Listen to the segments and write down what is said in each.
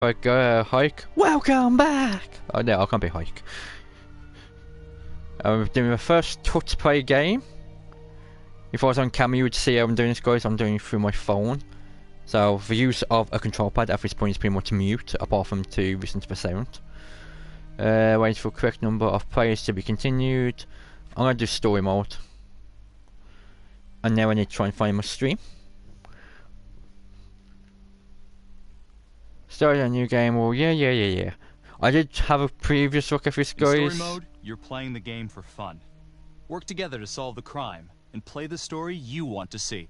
Like, Hike. Welcome back! Oh no, I can't be Hike. I'm doing my first touch play game. If I was on camera, you would see how I'm doing this, guys. I'm doing it through my phone. So, the use of a control pad at this point is pretty much mute, apart from to listen to the sound. Waiting for correct number of players to be continued. I'm gonna do story mode. And now I need to try and find my stream. Started a new game. Well, yeah. I did have a previous look at this, guys. In story mode, you're playing the game for fun. Work together to solve the crime, and play the story you want to see.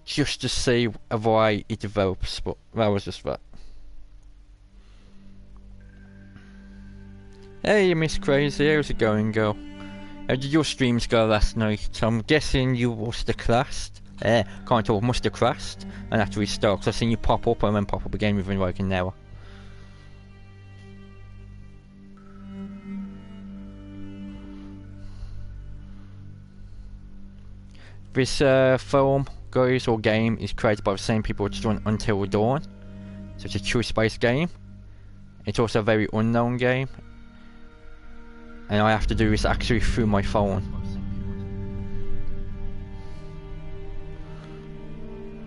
Just to see why it develops, but that was just that. Hey, Miss Crazy, how's it going, girl? How did your streams go last night? I'm guessing you must have crashed. Can't talk, must have crashed and had to restart, because I've seen you pop up and then pop up again within like an hour. This film, guys, or game is created by the same people which done Until Dawn. So it's a choice-based game. It's also a very unknown game. And I have to do this actually through my phone.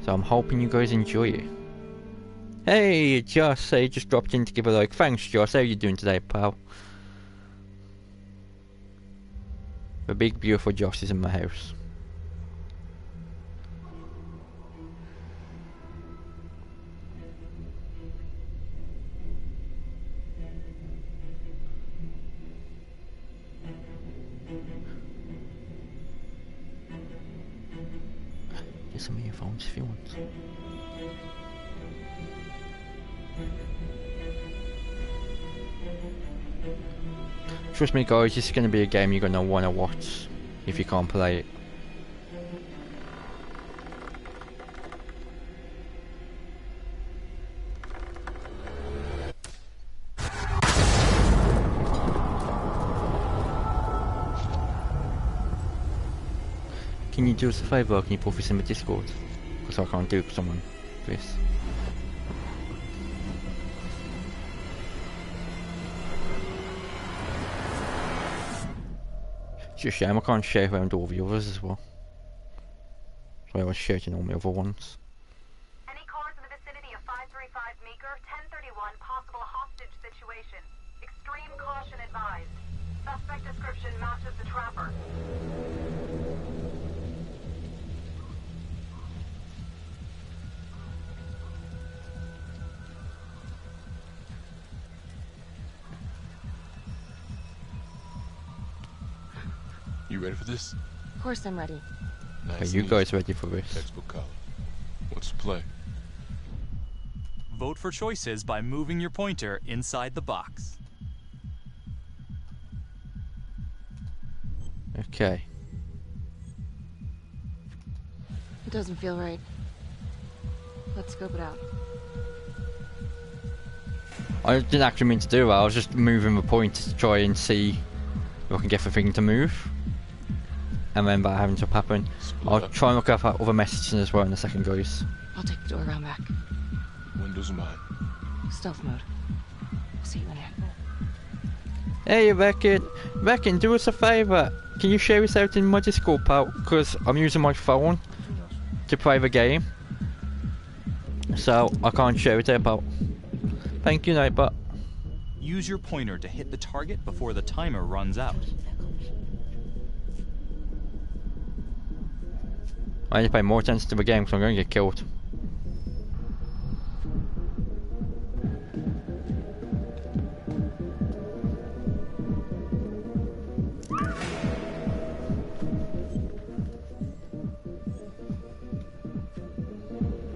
So I'm hoping you guys enjoy it. Hey, Josh, I just dropped in to give a like. Thanks, Josh. How you doing today, pal? The big, beautiful Josh is in my house. Get some earphones if you want. Trust me, guys, this is going to be a game you're going to want to watch if you can't play it. Can you do us a favour? Can you put this in the Discord? Because I can't do it because I'm on this. It's a shame I can't share around all the others as well. So I was sharing all my other ones. Any cars in the vicinity of 535 Meeker, 1031, possible hostage situation. Extreme caution advised. Suspect description matches the trapper. You ready for this? Of course I'm ready. Nice. Are you guys ready for this? Textbook college. What's the play? Vote for choices by moving your pointer inside the box. Okay. It doesn't feel right. Let's scope it out. I didn't actually mean to do that, I was just moving the pointer to try and see if I can get the thing to move. And then that having to happen. I'll try and look up at other messages as well in a second, guys. I'll take the door around back. Windows mine. Stealth mode. I'll see you in there. Hey, Beckett, do us a favour. Can you share this out in my Discord, pal? Because I'm using my phone to play the game. So I can't share it there, pal. Thank you, Nightbot. Use your pointer to hit the target before the timer runs out. I need to pay more attention to the game because I'm going to get killed.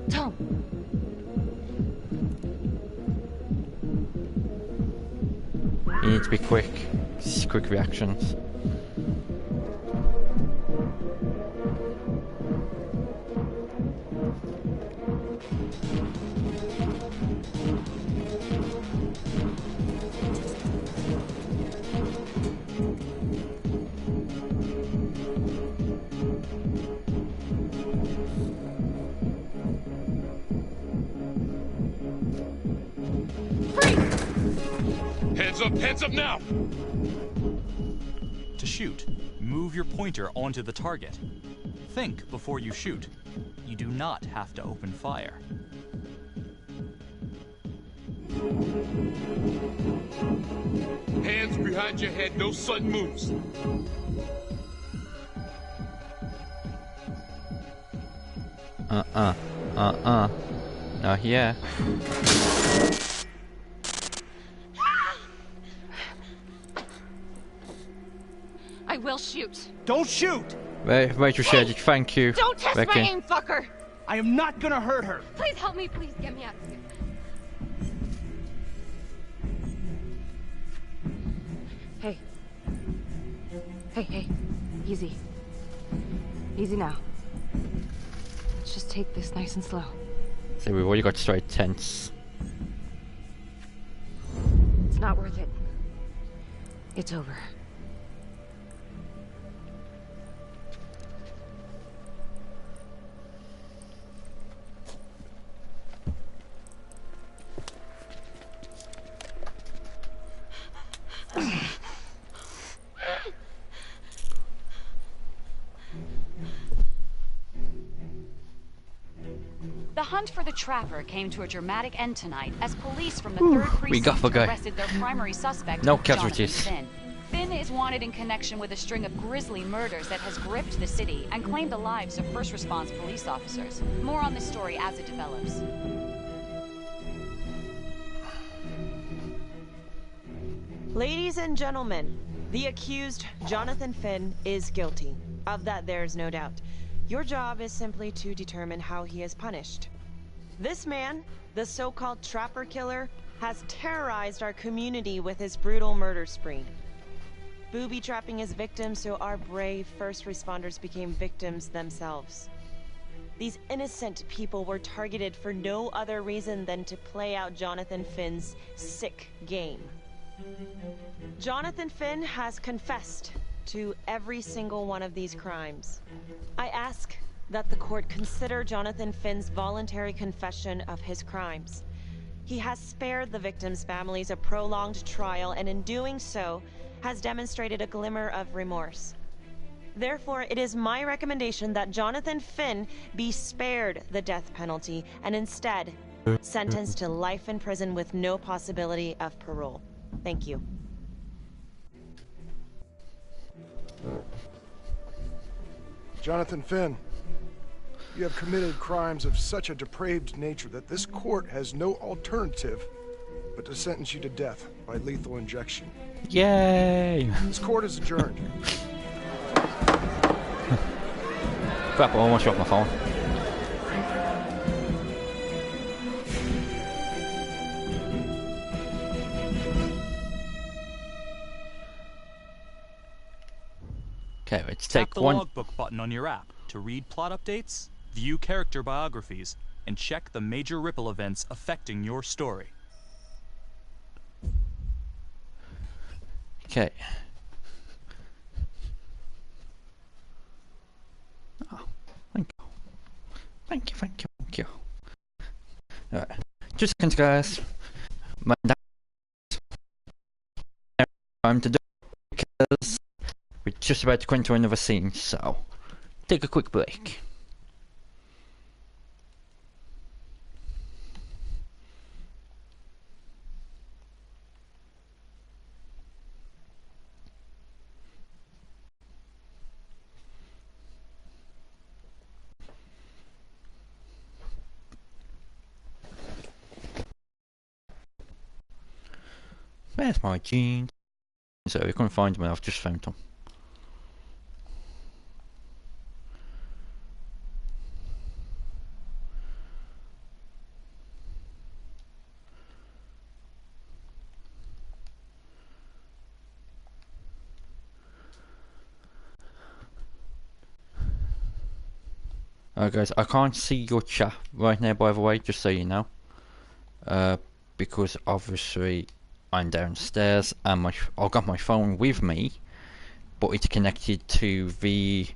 Tom! You need to be quick. Quick reactions. Free! Hands up now! To shoot, move your pointer onto the target. Think before you shoot. You do not have to open fire. Hands behind your head, no sudden moves. Not here. I will shoot. Don't shoot! Rachel Shady, thank you. Don't test Becky. my aim, fucker! I am not gonna hurt her. Please help me, please get me out of here. Hey. Hey. Easy. Easy now. Let's just take this nice and slow. So we've already got straight tense. It's not worth it. It's over. The hunt for the Trapper came to a dramatic end tonight as police from the 3rd we got Precinct the guy. arrested their primary suspect, No Jonathan casualties. Finn. Finn is wanted in connection with a string of grisly murders that has gripped the city and claimed the lives of first response police officers. More on this story as it develops. Ladies and gentlemen, the accused, Jonathan Finn, is guilty. Of that, there's no doubt. Your job is simply to determine how he is punished. This man, the so-called Trapper Killer, has terrorized our community with his brutal murder spree. Booby-trapping his victims so our brave first responders became victims themselves. These innocent people were targeted for no other reason than to play out Jonathan Finn's sick game. Jonathan Finn has confessed to every single one of these crimes. I ask that the court consider Jonathan Finn's voluntary confession of his crimes. He has spared the victims' families a prolonged trial, and in doing so, has demonstrated a glimmer of remorse. Therefore, it is my recommendation that Jonathan Finn be spared the death penalty and instead sentenced to life in prison with no possibility of parole. Thank you. Jonathan Finn, you have committed crimes of such a depraved nature that this court has no alternative but to sentence you to death by lethal injection. Yay! This court is adjourned. Crap, I almost dropped my phone. Okay, let's Tap take the one. logbook button on your app to read plot updates, view character biographies, and check the major ripple events affecting your story. Okay. Oh, thank you. Thank you. Alright. 2 seconds, guys. My time to do it because we're just about to go into another scene, so take a quick break. Where's my jeans? So we couldn't find them, I've just found them. Alright guys, I can't see your chat right now, by the way, just so you know. Because obviously I'm downstairs and I've got my phone with me, but it's connected to the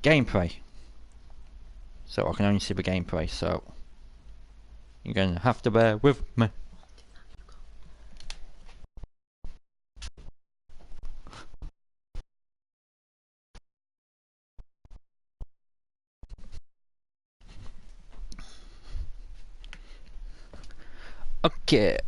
gameplay. So I can only see the gameplay, so you're gonna have to bear with me. Okay.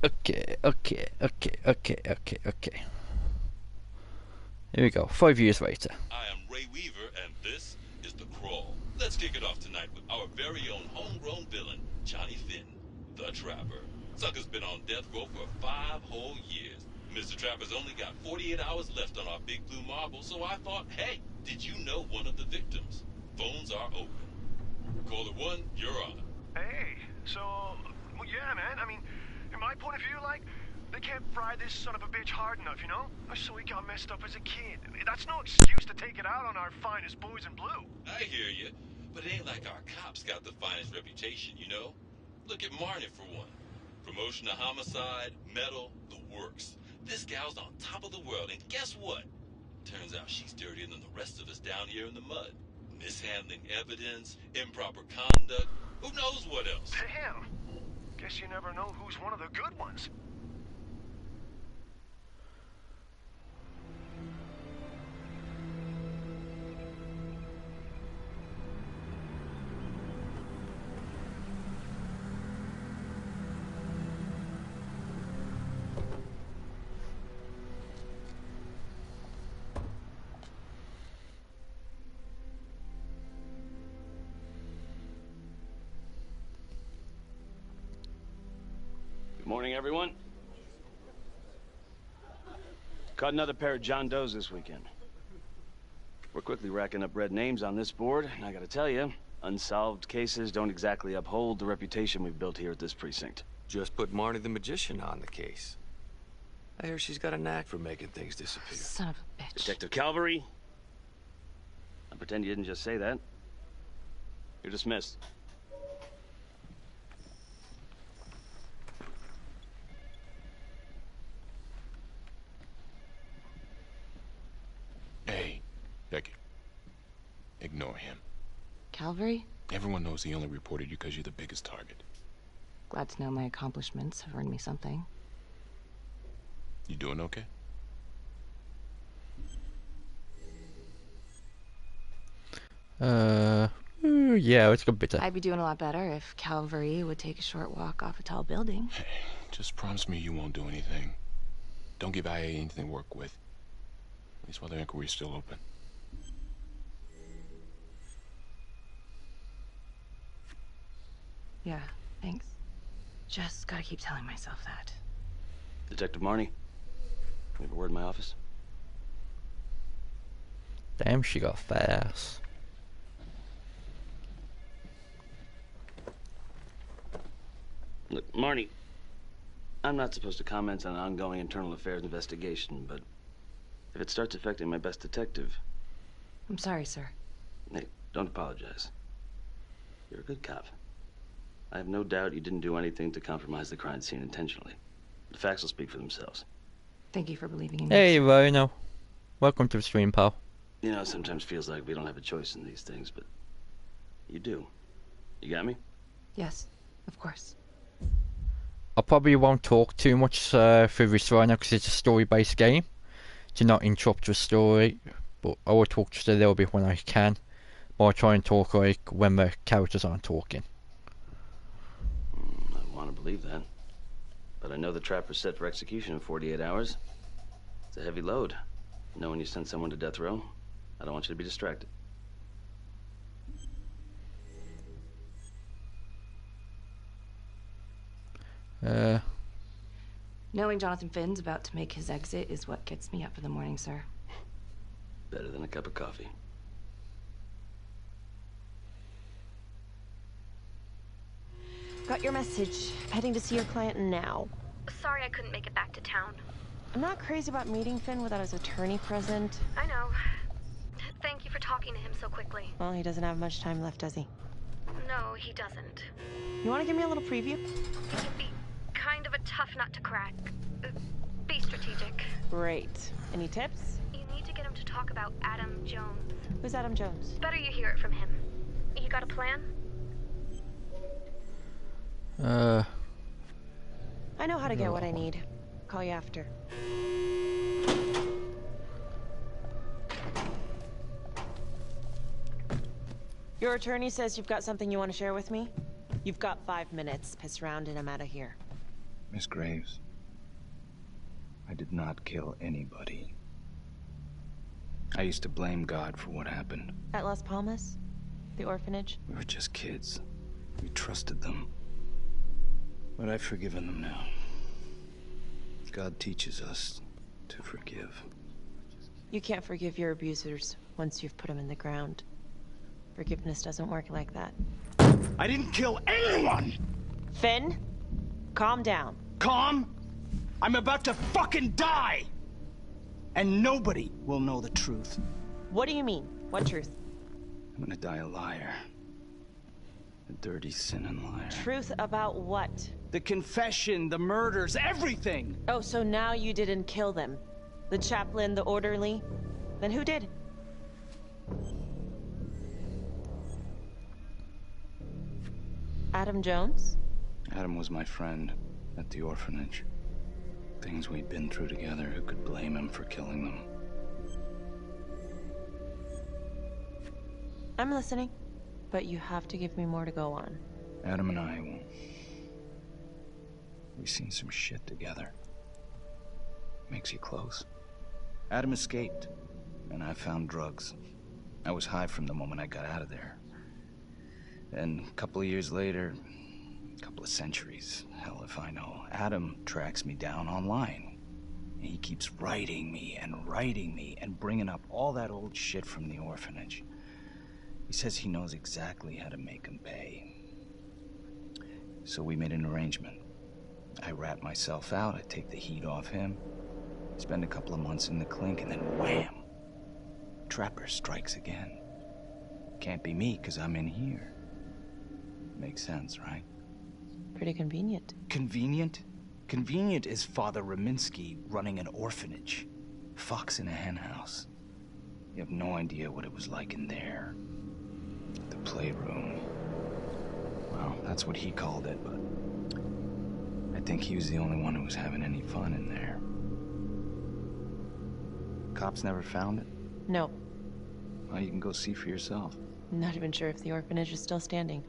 Here we go. 5 years later. I am Ray Weaver, and this is The Crawl. Let's kick it off tonight with our very own homegrown villain, Johnny Finn, the Trapper. Sucker's been on death row for 5 whole years. Mr. Trapper's only got 48 hours left on our big blue marble, so I thought, hey, did you know one of the victims? Phones are open. Caller 1, you're on. Hey, so, well, yeah, man, I mean, in my point of view, like, they can't fry this son of a bitch hard enough, you know? So he got messed up as a kid. That's no excuse to take it out on our finest boys in blue. I hear you, but it ain't like our cops got the finest reputation, you know? Look at Marnie, for one. Promotion to homicide, medal, the works. This gal's on top of the world, and guess what? Turns out she's dirtier than the rest of us down here in the mud. Mishandling evidence, improper conduct, who knows what else? Damn. Guess you never know who's one of the good ones. Morning, everyone. Caught another pair of John Does this weekend. We're quickly racking up red names on this board, and I gotta tell you, unsolved cases don't exactly uphold the reputation we've built here at this precinct. Just put Marnie the Magician on the case. I hear she's got a knack for making things disappear. Son of a bitch. Detective Calvary, I pretend you didn't just say that. You're dismissed. Hey, Becky. Ignore him. Calvary? Everyone knows he only reported you because you're the biggest target. Glad to know my accomplishments have earned me something. You doing okay? Yeah, it's got better. I'd be doing a lot better if Calvary would take a short walk off a tall building. Hey, just promise me you won't do anything. Don't give IA anything to work with. At least while the inquiry's still open. Yeah, thanks. Just gotta keep telling myself that. Detective Marnie, we have a word in my office. Damn, she got fast. Look, Marnie, I'm not supposed to comment on an ongoing internal affairs investigation, but if it starts affecting my best detective... I'm sorry, sir. Hey, don't apologize. You're a good cop. I have no doubt you didn't do anything to compromise the crime scene intentionally. The facts will speak for themselves. Thank you for believing in me. Hey, Rhino. Welcome to the stream, pal. You know, it sometimes feels like we don't have a choice in these things, but you do. You got me? Yes, of course. I probably won't talk too much through this right now because it's a story-based game. To not interrupt the story, but I will talk just a little bit when I can. But I'll try and talk like when the characters aren't talking. I want to believe that. But I know the trapper's set for execution in 48 hours. It's a heavy load. Knowing you send someone to death row, I don't want you to be distracted. Knowing Jonathan Finn's about to make his exit is what gets me up in the morning, sir. Better than a cup of coffee. Got your message. Heading to see your client now. Sorry I couldn't make it back to town. I'm not crazy about meeting Finn without his attorney present. I know. Thank you for talking to him so quickly. Well, he doesn't have much time left, does he? No, he doesn't. You want to give me a little preview? It can be kind of a tough nut to crack. Be strategic. Great. Any tips? You need to get him to talk about Adam Jones. Who's Adam Jones? Better you hear it from him. You got a plan? I know how to get what I need. Call you after. Your attorney says you've got something you want to share with me? You've got 5 minutes. Piss around and I'm out of here. Miss Graves, I did not kill anybody. I used to blame God for what happened. At Las Palmas? The orphanage? We were just kids. We trusted them. But I've forgiven them now. God teaches us to forgive. You can't forgive your abusers once you've put them in the ground. Forgiveness doesn't work like that. I didn't kill anyone! Finn, calm down. Calm? I'm about to fucking die! And nobody will know the truth. What do you mean? What truth? I'm gonna die a liar. A dirty, sinning liar. Truth about what? The confession, the murders, everything! Oh, so now you didn't kill them? The chaplain, the orderly? Then who did? Adam Jones? Adam was my friend at the orphanage. Things we'd been through together, who could blame him for killing them? I'm listening, but you have to give me more to go on. Adam and I, we've seen some shit together. Makes you close. Adam escaped, and I found drugs. I was high from the moment I got out of there. And a couple of years later, a couple of centuries, hell if I know, Adam tracks me down online. And he keeps writing me and bringing up all that old shit from the orphanage. He says he knows exactly how to make him pay. So we made an arrangement. I rat myself out, I take the heat off him, spend a couple of months in the clink, and then wham! Trapper strikes again. Can't be me, 'cause I'm in here. Makes sense, right? Pretty convenient. Convenient? Convenient is Father Raminsky running an orphanage. Fox in a hen house. You have no idea what it was like in there. The playroom. Well, that's what he called it, but I think he was the only one who was having any fun in there. Cops never found it? No. Well, you can go see for yourself. Not even sure if the orphanage is still standing.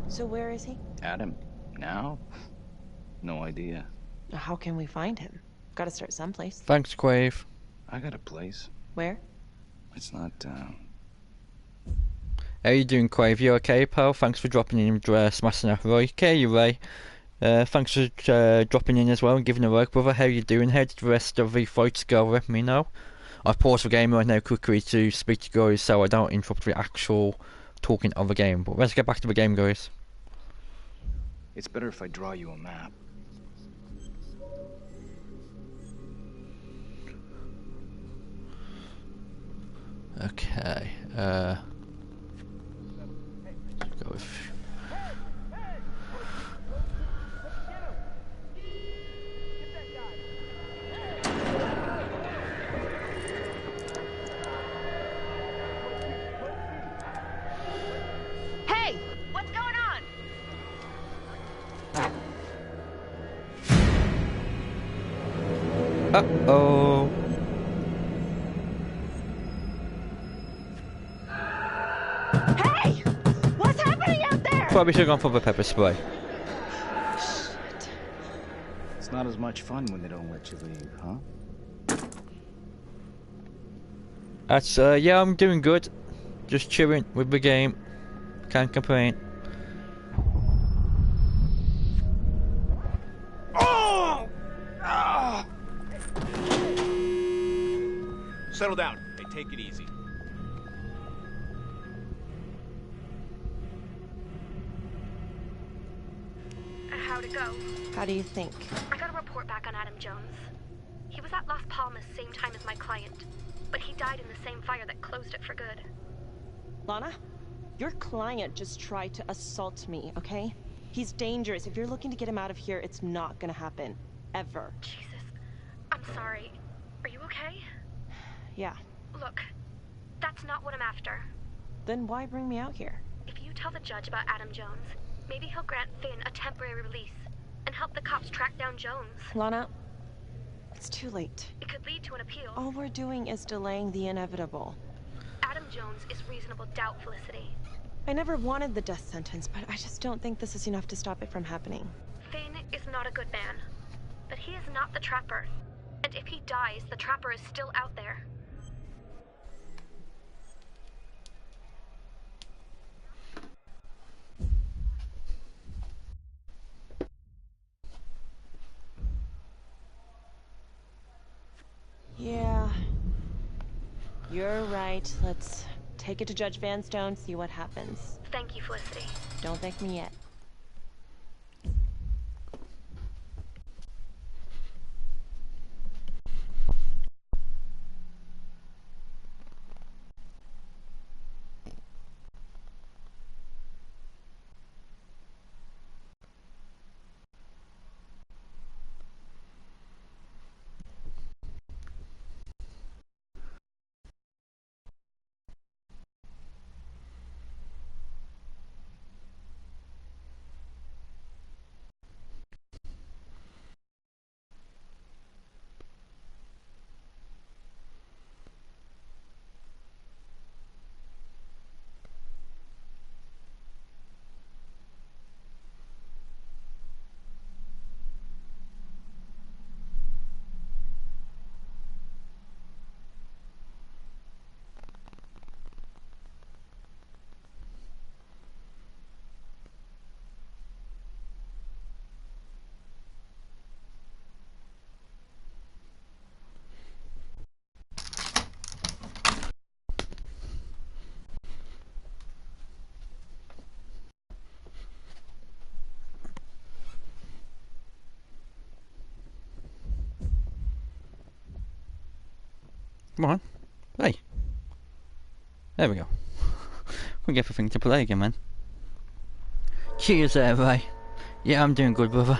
So where is he? Adam? Now? No idea. How can we find him? Gotta start someplace. Thanks, Quave. I got a place. Where? It's not, How you doing, Quave? You okay, pal? Thanks for dropping in, smashing a like. Okay, you Ray. Thanks for dropping in as well and giving a like, brother. How you doing? How did the rest of the fights go? Let me know. I've paused the game right now quickly to speak to you guys so I don't interrupt the actual talking of the game. But let's get back to the game, guys. It's better if I draw you a map. Okay, go with... Hey! What's going on? Uh-oh. Hey! What's happening out there? Probably should have gone for the pepper spray. Shit. It's not as much fun when they don't let you leave, huh? That's, yeah, I'm doing good. Just chilling with the game. Can't complain. Oh! Ah! Settle down. Hey, take it easy. How'd it go? How do you think? I got a report back on Adam Jones. He was at Las Palmas same time as my client, but he died in the same fire that closed it for good. Lana, your client just tried to assault me, okay? He's dangerous. If you're looking to get him out of here, it's not gonna happen. Ever. Jesus. I'm sorry. Are you okay? Yeah. Look, that's not what I'm after. Then why bring me out here? If you tell the judge about Adam Jones, maybe he'll grant Finn a temporary release and help the cops track down Jones. Lana, it's too late. It could lead to an appeal. All we're doing is delaying the inevitable. Adam Jones is reasonable doubt, Felicity. I never wanted the death sentence, but I just don't think this is enough to stop it from happening. Finn not a good man. But he is not the Trapper. And if he dies, the Trapper is still out there. Yeah. You're right. Let's take it to Judge Vanstone, see what happens. Thank you, Felicity. Don't thank me yet. Come on. Hey. There we go. We get the thing to play again, man. Cheers there, Ray. Yeah, I'm doing good, brother.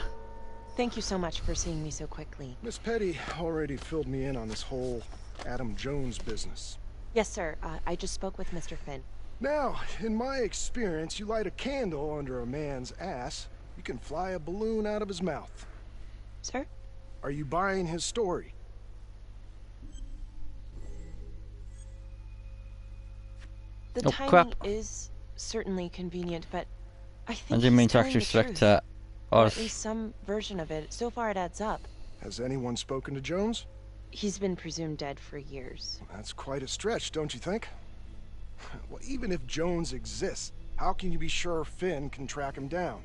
Thank you so much for seeing me so quickly. Miss Petty already filled me in on this whole Adam Jones business. Yes, sir. I just spoke with Mr. Finn. Now, in my experience, you light a candle under a man's ass, you can fly a balloon out of his mouth. Sir? Are you buying his story? The timing crap. is certainly convenient, but I think I didn't mean he's to telling actually the select truth. Or us. at least some version of it. So far it adds up. Has anyone spoken to Jones? He's been presumed dead for years. That's quite a stretch, don't you think? Well, even if Jones exists, how can you be sure Finn can track him down?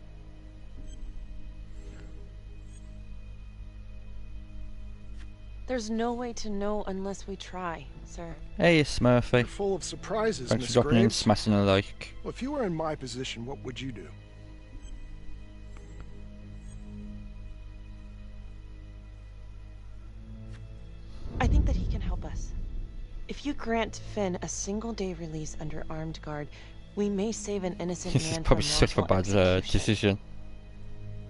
There's no way to know unless we try, sir. Hey, Smurfy. You're full of surprises, Thanks Miss for dropping in, Graves. smashing a like. Well, if you were in my position, what would you do? I think that he can help us. If you grant Finn a single-day release under armed guard, we may save an innocent This is man probably from such a wrongful bad execution. decision.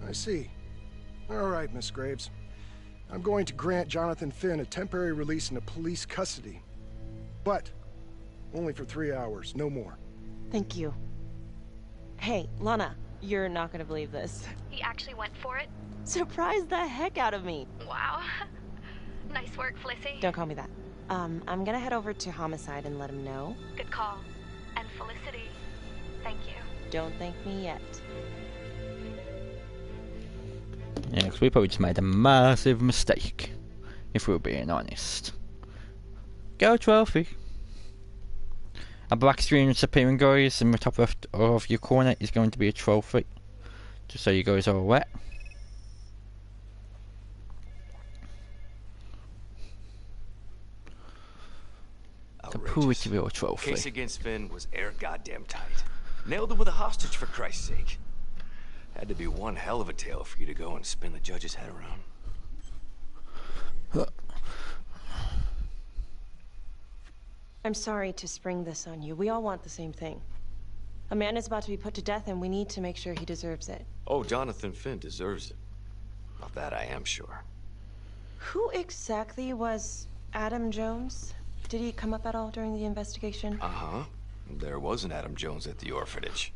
I see. All right, Miss Graves. I'm going to grant Jonathan Finn a temporary release into police custody. But only for 3 hours, no more. Thank you. Hey, Lana, you're not gonna believe this. He actually went for it? Surprised the heck out of me. Wow. Nice work, Felicity. Don't call me that. I'm gonna head over to Homicide and let him know. Good call. And Felicity, thank you. Don't thank me yet. Yeah, because we probably just made a massive mistake, if we're being honest. Go trophy. A black screen disappearing, guys, in the top left of your corner is going to be a trophy. Just so you guys are aware. The pretty real trophy. Case against Finn was air goddamn tight. Nailed him with a hostage, for Christ's sake. Had to be one hell of a tale for you to go and spin the judge's head around. I'm sorry to spring this on you. We all want the same thing. A man is about to be put to death, and we need to make sure he deserves it. Oh, Jonathan Finn deserves it. Of that I am sure. Who exactly was Adam Jones? Did he come up at all during the investigation? Uh-huh. There was an Adam Jones at the orphanage.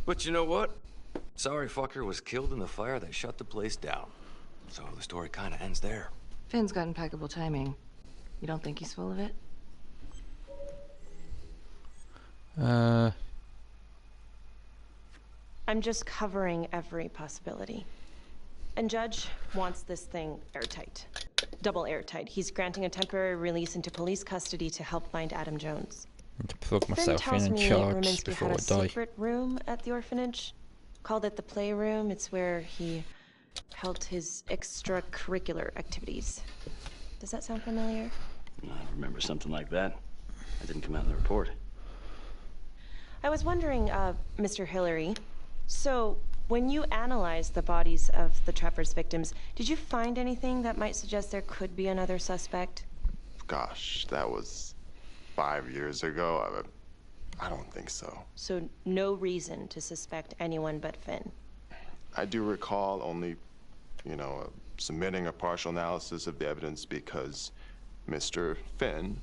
But you know what? Sorry fucker was killed in the fire that shut the place down. So the story kind of ends there. Finn's got impeccable timing. You don't think he's full of it? I'm just covering every possibility. And Judge wants this thing airtight. Double airtight. He's granting a temporary release into police custody to help find Adam Jones. I need to plug Finn myself tells in and me charge Rominsky before had I a die. secret room at the orphanage. Called it the playroom. It's where he held his extracurricular activities. Does that sound familiar? I remember something like that. That didn't come out in the report. I was wondering, Mr. Hillary, so when you analyzed the bodies of the Trapper's victims, did you find anything that might suggest there could be another suspect? Gosh, that was 5 years ago. I don't think so. So no reason to suspect anyone but Finn? I do recall only, submitting a partial analysis of the evidence because Mr. Finn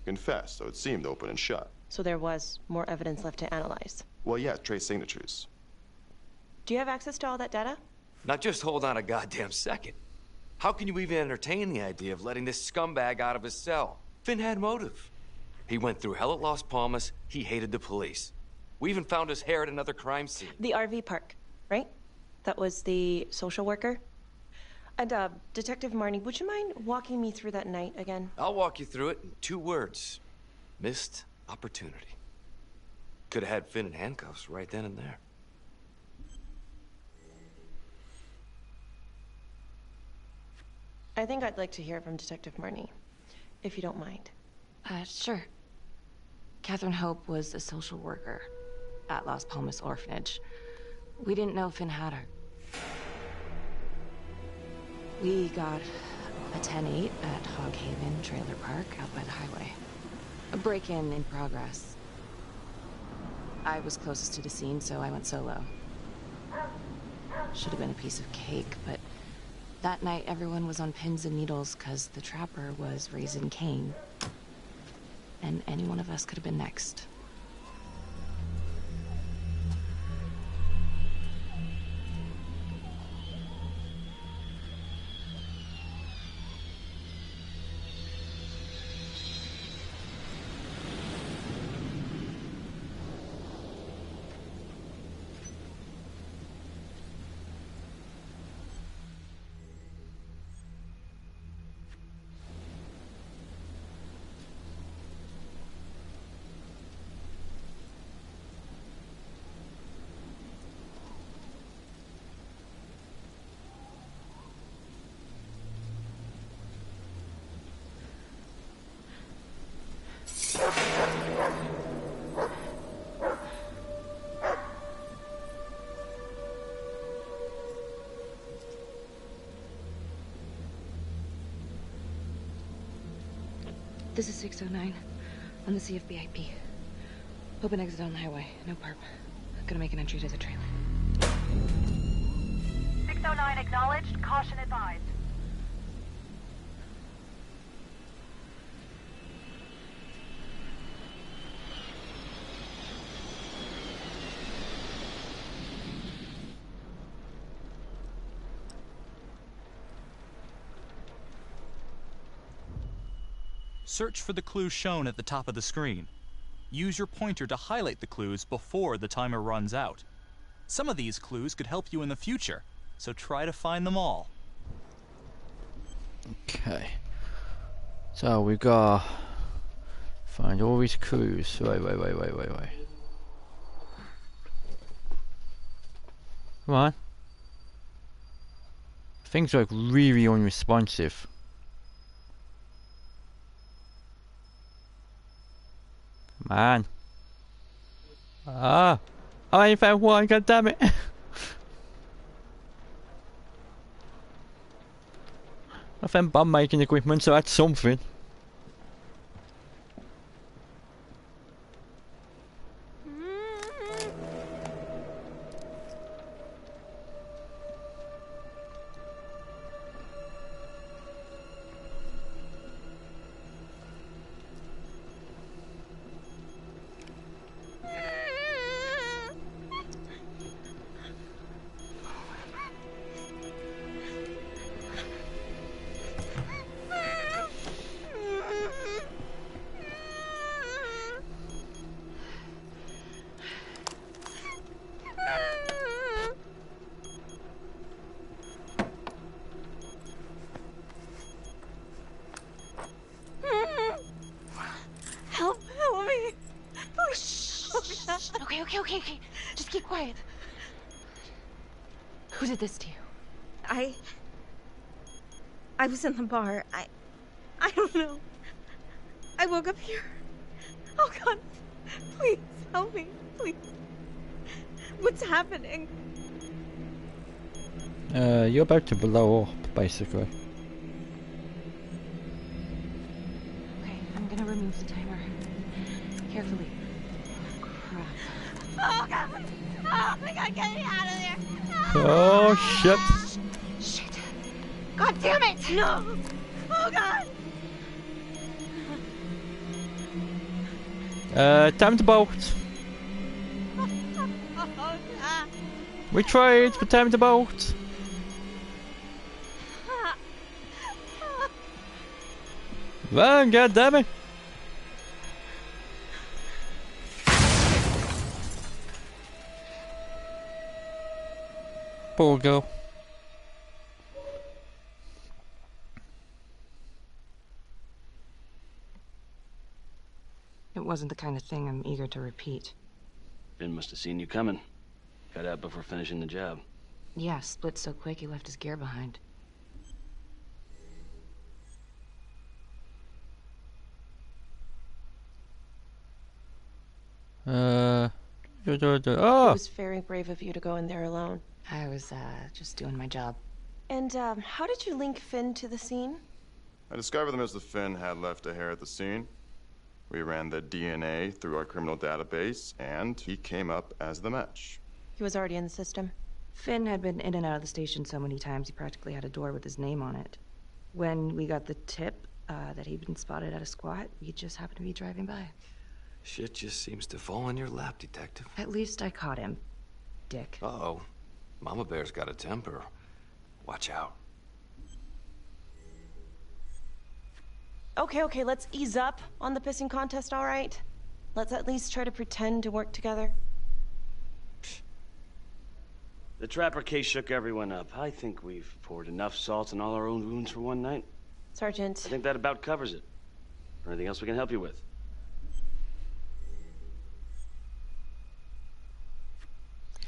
confessed, so it seemed open and shut. So there was more evidence left to analyze? Well, yeah, trace signatures. Do you have access to all that data? Now just hold on a goddamn second. How can you even entertain the idea of letting this scumbag out of his cell? Finn had motive. He went through hell at Las Palmas, he hated the police. We even found his hair at another crime scene. The RV park, right? That was the social worker? And, Detective Marnie, would you mind walking me through that night again? I'll walk you through it in 2 words. Missed opportunity. Could have had Finn in handcuffs right then and there. I think I'd like to hear from Detective Marnie, if you don't mind. Sure. Catherine Hope was a social worker at Las Palmas Orphanage. We didn't know Finn had her. We got a 10-8 at Hog Haven Trailer Park out by the highway. A break-in in progress. I was closest to the scene, so I went solo. Should have been a piece of cake, but that night everyone was on pins and needles because the Trapper was raising Cain. And any one of us could have been next. This is 609 on the CFBIP. Open exit on the highway. No perp. Gonna make an entry to the trailer. 609 acknowledged. Caution advised. Search for the clues shown at the top of the screen. Use your pointer to highlight the clues before the timer runs out. Some of these clues could help you in the future, so try to find them all. Okay. So we got find all these clues. Wait. Come on. Things are like really unresponsive. Come on. I only found one, god damn it. I found bomb making equipment, so that's something. Okay. Just keep quiet. Who did this to you? I was in the bar. I don't know. I woke up here. Oh God, please help me, please. What's happening? You're about to blow up, basically. Okay, I'm gonna remove the timer. Carefully. Oh, crap. Oh God! Oh my God, get me out of there! Oh, shit. Shit! God damn it! No! Oh God! Time to boat. Oh God! We tried, but time to boat. Run, goddammit! Poor girl. It wasn't the kind of thing I'm eager to repeat. Finn must have seen you coming. Got out before finishing the job. Yeah, split so quick he left his gear behind. It Oh! was very brave of you to go in there alone. I was, just doing my job. And, how did you link Finn to the scene? I discovered that Mr. Finn had left a hair at the scene. We ran the DNA through our criminal database, and he came up as the match. He was already in the system. Finn had been in and out of the station so many times he practically had a door with his name on it. When we got the tip that he'd been spotted at a squat, we just happened to be driving by. Shit just seems to fall in your lap, Detective. At least I caught him, Dick. Uh-oh. Mama Bear's got a temper. Watch out. Okay, let's ease up on the pissing contest, all right? Let's at least try to pretend to work together. The Trapper case shook everyone up. I think we've poured enough salt in all our own wounds for one night. Sergeant. I think that about covers it. Or anything else we can help you with?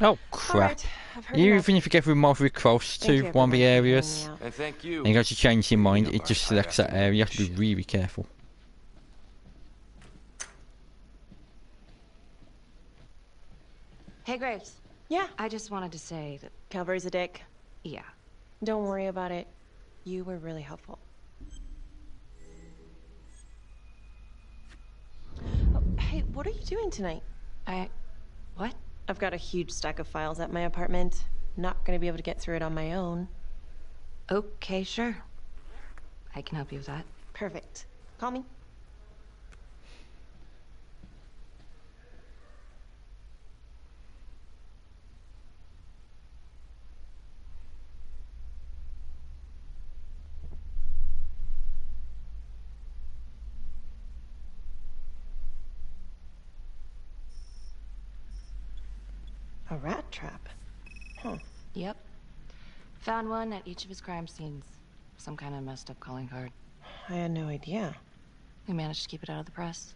Oh crap! Right, I've heard Even enough. if you get remote close to one of the areas, And thank you. and you actually change your mind, it just selects that area. You have to be really careful. Hey, Graves. Yeah? I just wanted to say that... Calvary's a dick. Yeah. Don't worry about it. You were really helpful. Oh, hey, what are you doing tonight? What? I've got a huge stack of files at my apartment. Not gonna be able to get through it on my own. Okay, sure. I can help you with that. Perfect. Call me. A rat trap? Huh. Yep. Found one at each of his crime scenes. Some kind of messed up calling card. I had no idea. We managed to keep it out of the press.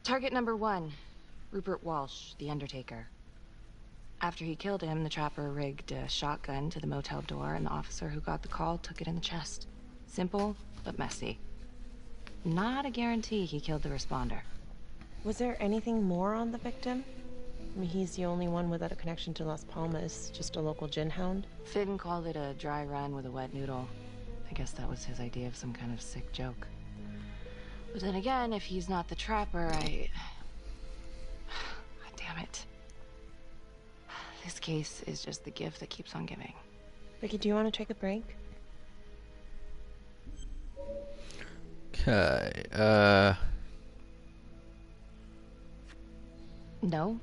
Target number 1, Rupert Walsh, the Undertaker. After he killed him, the Trapper rigged a shotgun to the motel door, and the officer who got the call took it in the chest. Simple, but messy. Not a guarantee he killed the responder. Was there anything more on the victim? I mean, he's the only one without a connection to Las Palmas, just a local gin hound. Finn called it a dry run with a wet noodle. I guess that was his idea of some kind of sick joke. But then again, if he's not the Trapper, God damn it. This case is just the gift that keeps on giving. Ricky, do you want to take a break? Okay, No?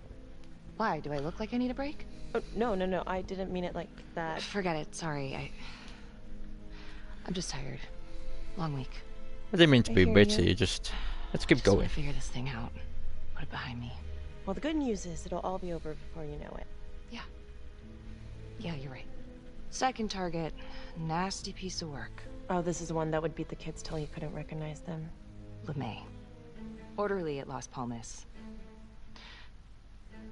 Why? Do I look like I need a break? Oh, no, I didn't mean it like that. Forget it, sorry. I'm just tired. Long week. I didn't mean to I be hear bitchy, you. just let's keep Just wanna going. figure this thing out. Put it behind me. Well, the good news is it'll all be over before you know it. Yeah, you're right. Second target, nasty piece of work. Oh, this is the one that would beat the kids till you couldn't recognize them. LeMay. Orderly at Las Palmas.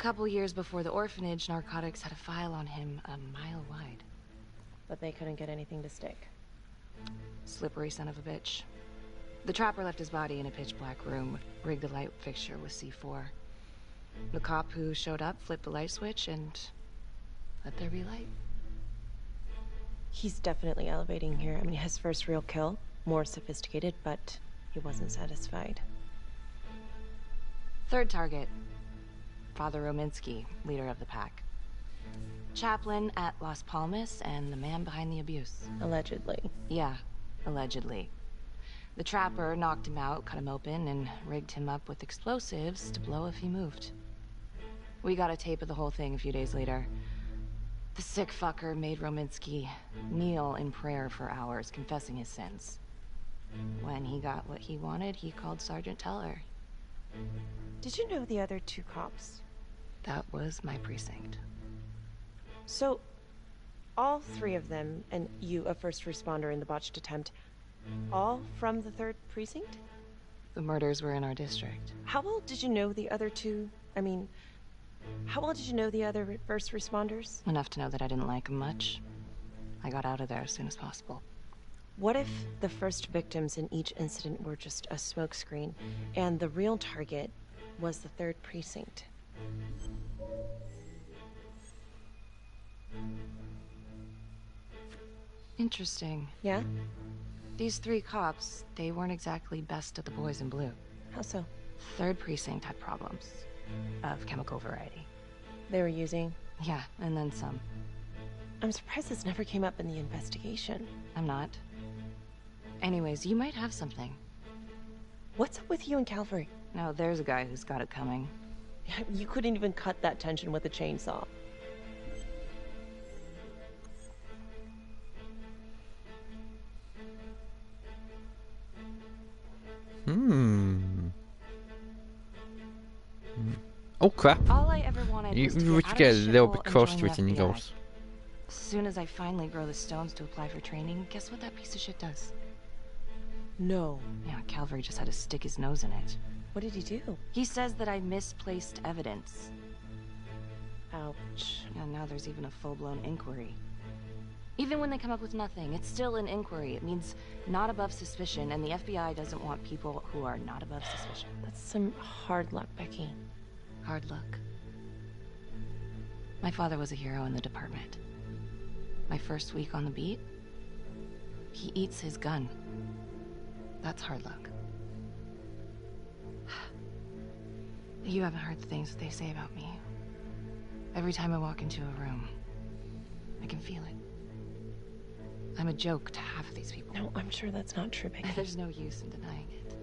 couple years before the orphanage, narcotics had a file on him a mile wide. But they couldn't get anything to stick. Slippery son of a bitch. The trapper left his body in a pitch-black room, rigged the light fixture with C4. The cop who showed up flipped the light switch and let there be light. He's definitely elevating here. I mean, his first real kill, more sophisticated, but he wasn't satisfied. Third target, Father Rominsky, leader of the pack. Chaplain at Las Palmas and the man behind the abuse. Allegedly. Yeah, allegedly. The trapper knocked him out, cut him open, and rigged him up with explosives to blow if he moved. We got a tape of the whole thing a few days later. The sick fucker made Rominsky kneel in prayer for hours, confessing his sins. When he got what he wanted, he called Sergeant Teller. Did you know the other two cops? That was my precinct. So, all three of them, and you, a first responder in the botched attempt, all from the 3rd precinct? The murders were in our district. How well did you know the other two? I mean, how well did you know the other first responders? Enough to know that I didn't like them much. I got out of there as soon as possible. What if the first victims in each incident were just a smokescreen, and the real target was the 3rd precinct? Interesting. Yeah? These 3 cops, they weren't exactly best of the boys in blue. How so? 3rd precinct had problems. Of chemical variety. They were using? Yeah, and then some. I'm surprised this never came up in the investigation. I'm not. Anyways, you might have something. What's up with you and Calvary? No, there's a guy who's got it coming. You couldn't even cut that tension with a chainsaw. Oh crap. All I ever wanted was to You get out get a of the little shithole bit and close join to the it and he FBI. goes. As soon as I finally grow the stones to apply for training, guess what that piece of shit does? No. Yeah, Calvary just had to stick his nose in it. What did he do? He says that I misplaced evidence. Ouch. And now there's even a full-blown inquiry. Even when they come up with nothing, it's still an inquiry. It means not above suspicion, and the FBI doesn't want people who are not above suspicion. That's some hard luck, Becky. Hard luck. My father was a hero in the department. My first week on the beat, he eats his gun. That's hard luck. You haven't heard the things that they say about me. Every time I walk into a room, I can feel it. I'm a joke to half of these people. No, I'm sure that's not true, Becky. There's no use in denying it.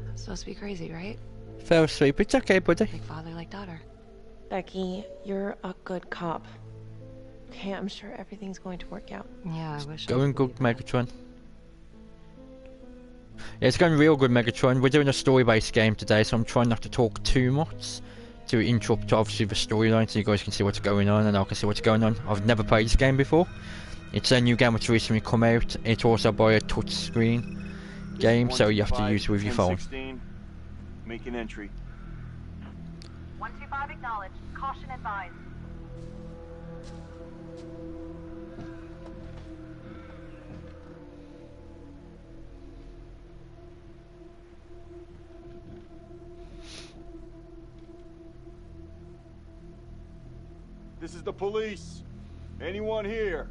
I'm supposed to be crazy, right? Fell asleep. It's okay, buddy. Like father, like daughter. Becky, you're a good cop. Okay, I'm sure everything's going to work out. Yeah, I wish. Going good, Megatron. Yeah, it's going real good, Megatron. We're doing a story-based game today, so I'm trying not to talk too much to interrupt, obviously, the storyline, so you guys can see what's going on, and I can see what's going on. I've never played this game before. It's a new game which recently come out. It's also by a touchscreen game, so you have to use it with your phone. Make an entry. 125 acknowledged. Caution advised. This is the police. Anyone here?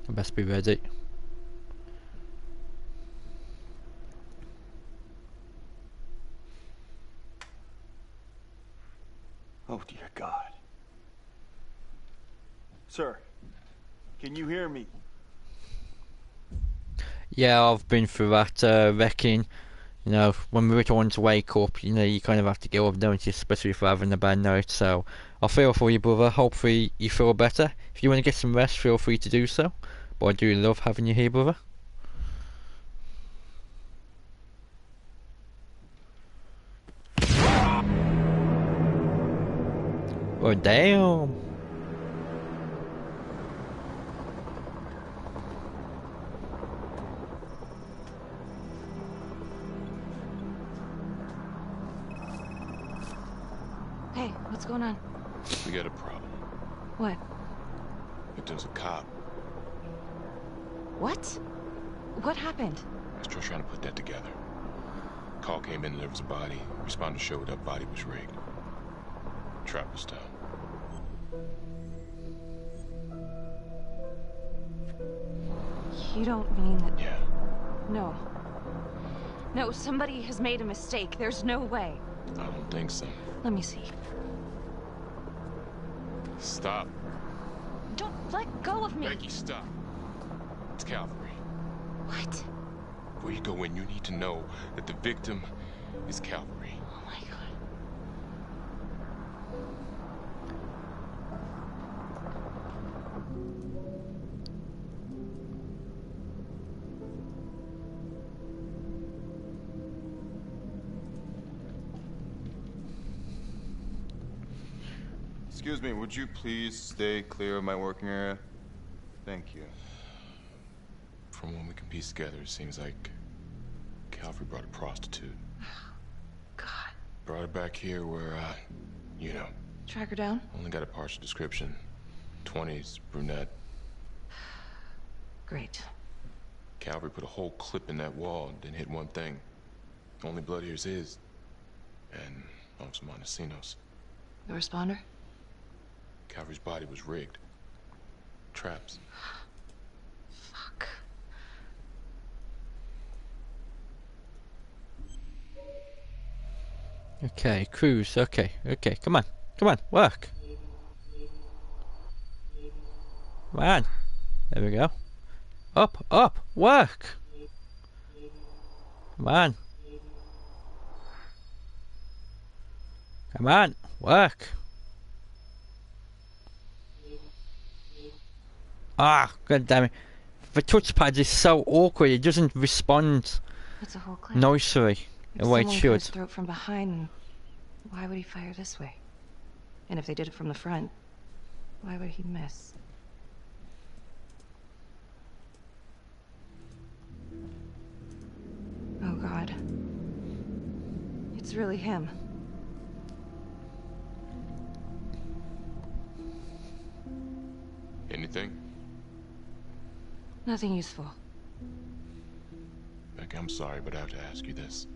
I best be ready. Oh, dear God. Sir, can you hear me? Yeah, I've been through that, reckon, you know, when we're trying to wake up, you know, you kind of have to get up, don't you, especially if you're having a bad night, so I feel for you, brother. Hopefully you feel better. If you want to get some rest, feel free to do so, But I do love having you here, brother. Oh, damn. Hey, what's going on? We got a problem. What? Victim's a cop. What? What happened? I was just trying to put that together. Call came in and there was a body. Responder showed up, body was rigged. Trap was down. You don't mean that... Yeah. No. No, somebody has made a mistake. There's no way. I don't think so. Let me see. Stop. Don't let go of me. Becky, stop. It's Calvary. What? Before you go in, you need to know that the victim is Calvary. Oh my god. Excuse me, would you please stay clear of my working area? Thank you. From what we can piece together, it seems like Calvary brought a prostitute. God. Brought her back here where, you know. Track her down? Only got a partial description. 20s, brunette. Great. Calvary put a whole clip in that wall and didn't hit one thing. Only blood here's his. And Officer Montesinos. The responder? Calvary's body was rigged. Traps. Fuck. Okay, Cruz, okay, come on, work. Come on, there we go. Up, work. Come on. Come on, work. Ah, god damn it. The touchpad is so awkward, it doesn't respond That's a whole clip. nicely the way it Someone cut should. his throat from behind, why would he fire this way? And if they did it from the front, why would he miss? Oh god. It's really him. Anything? Nothing useful. Becky, I'm sorry, but I have to ask you this.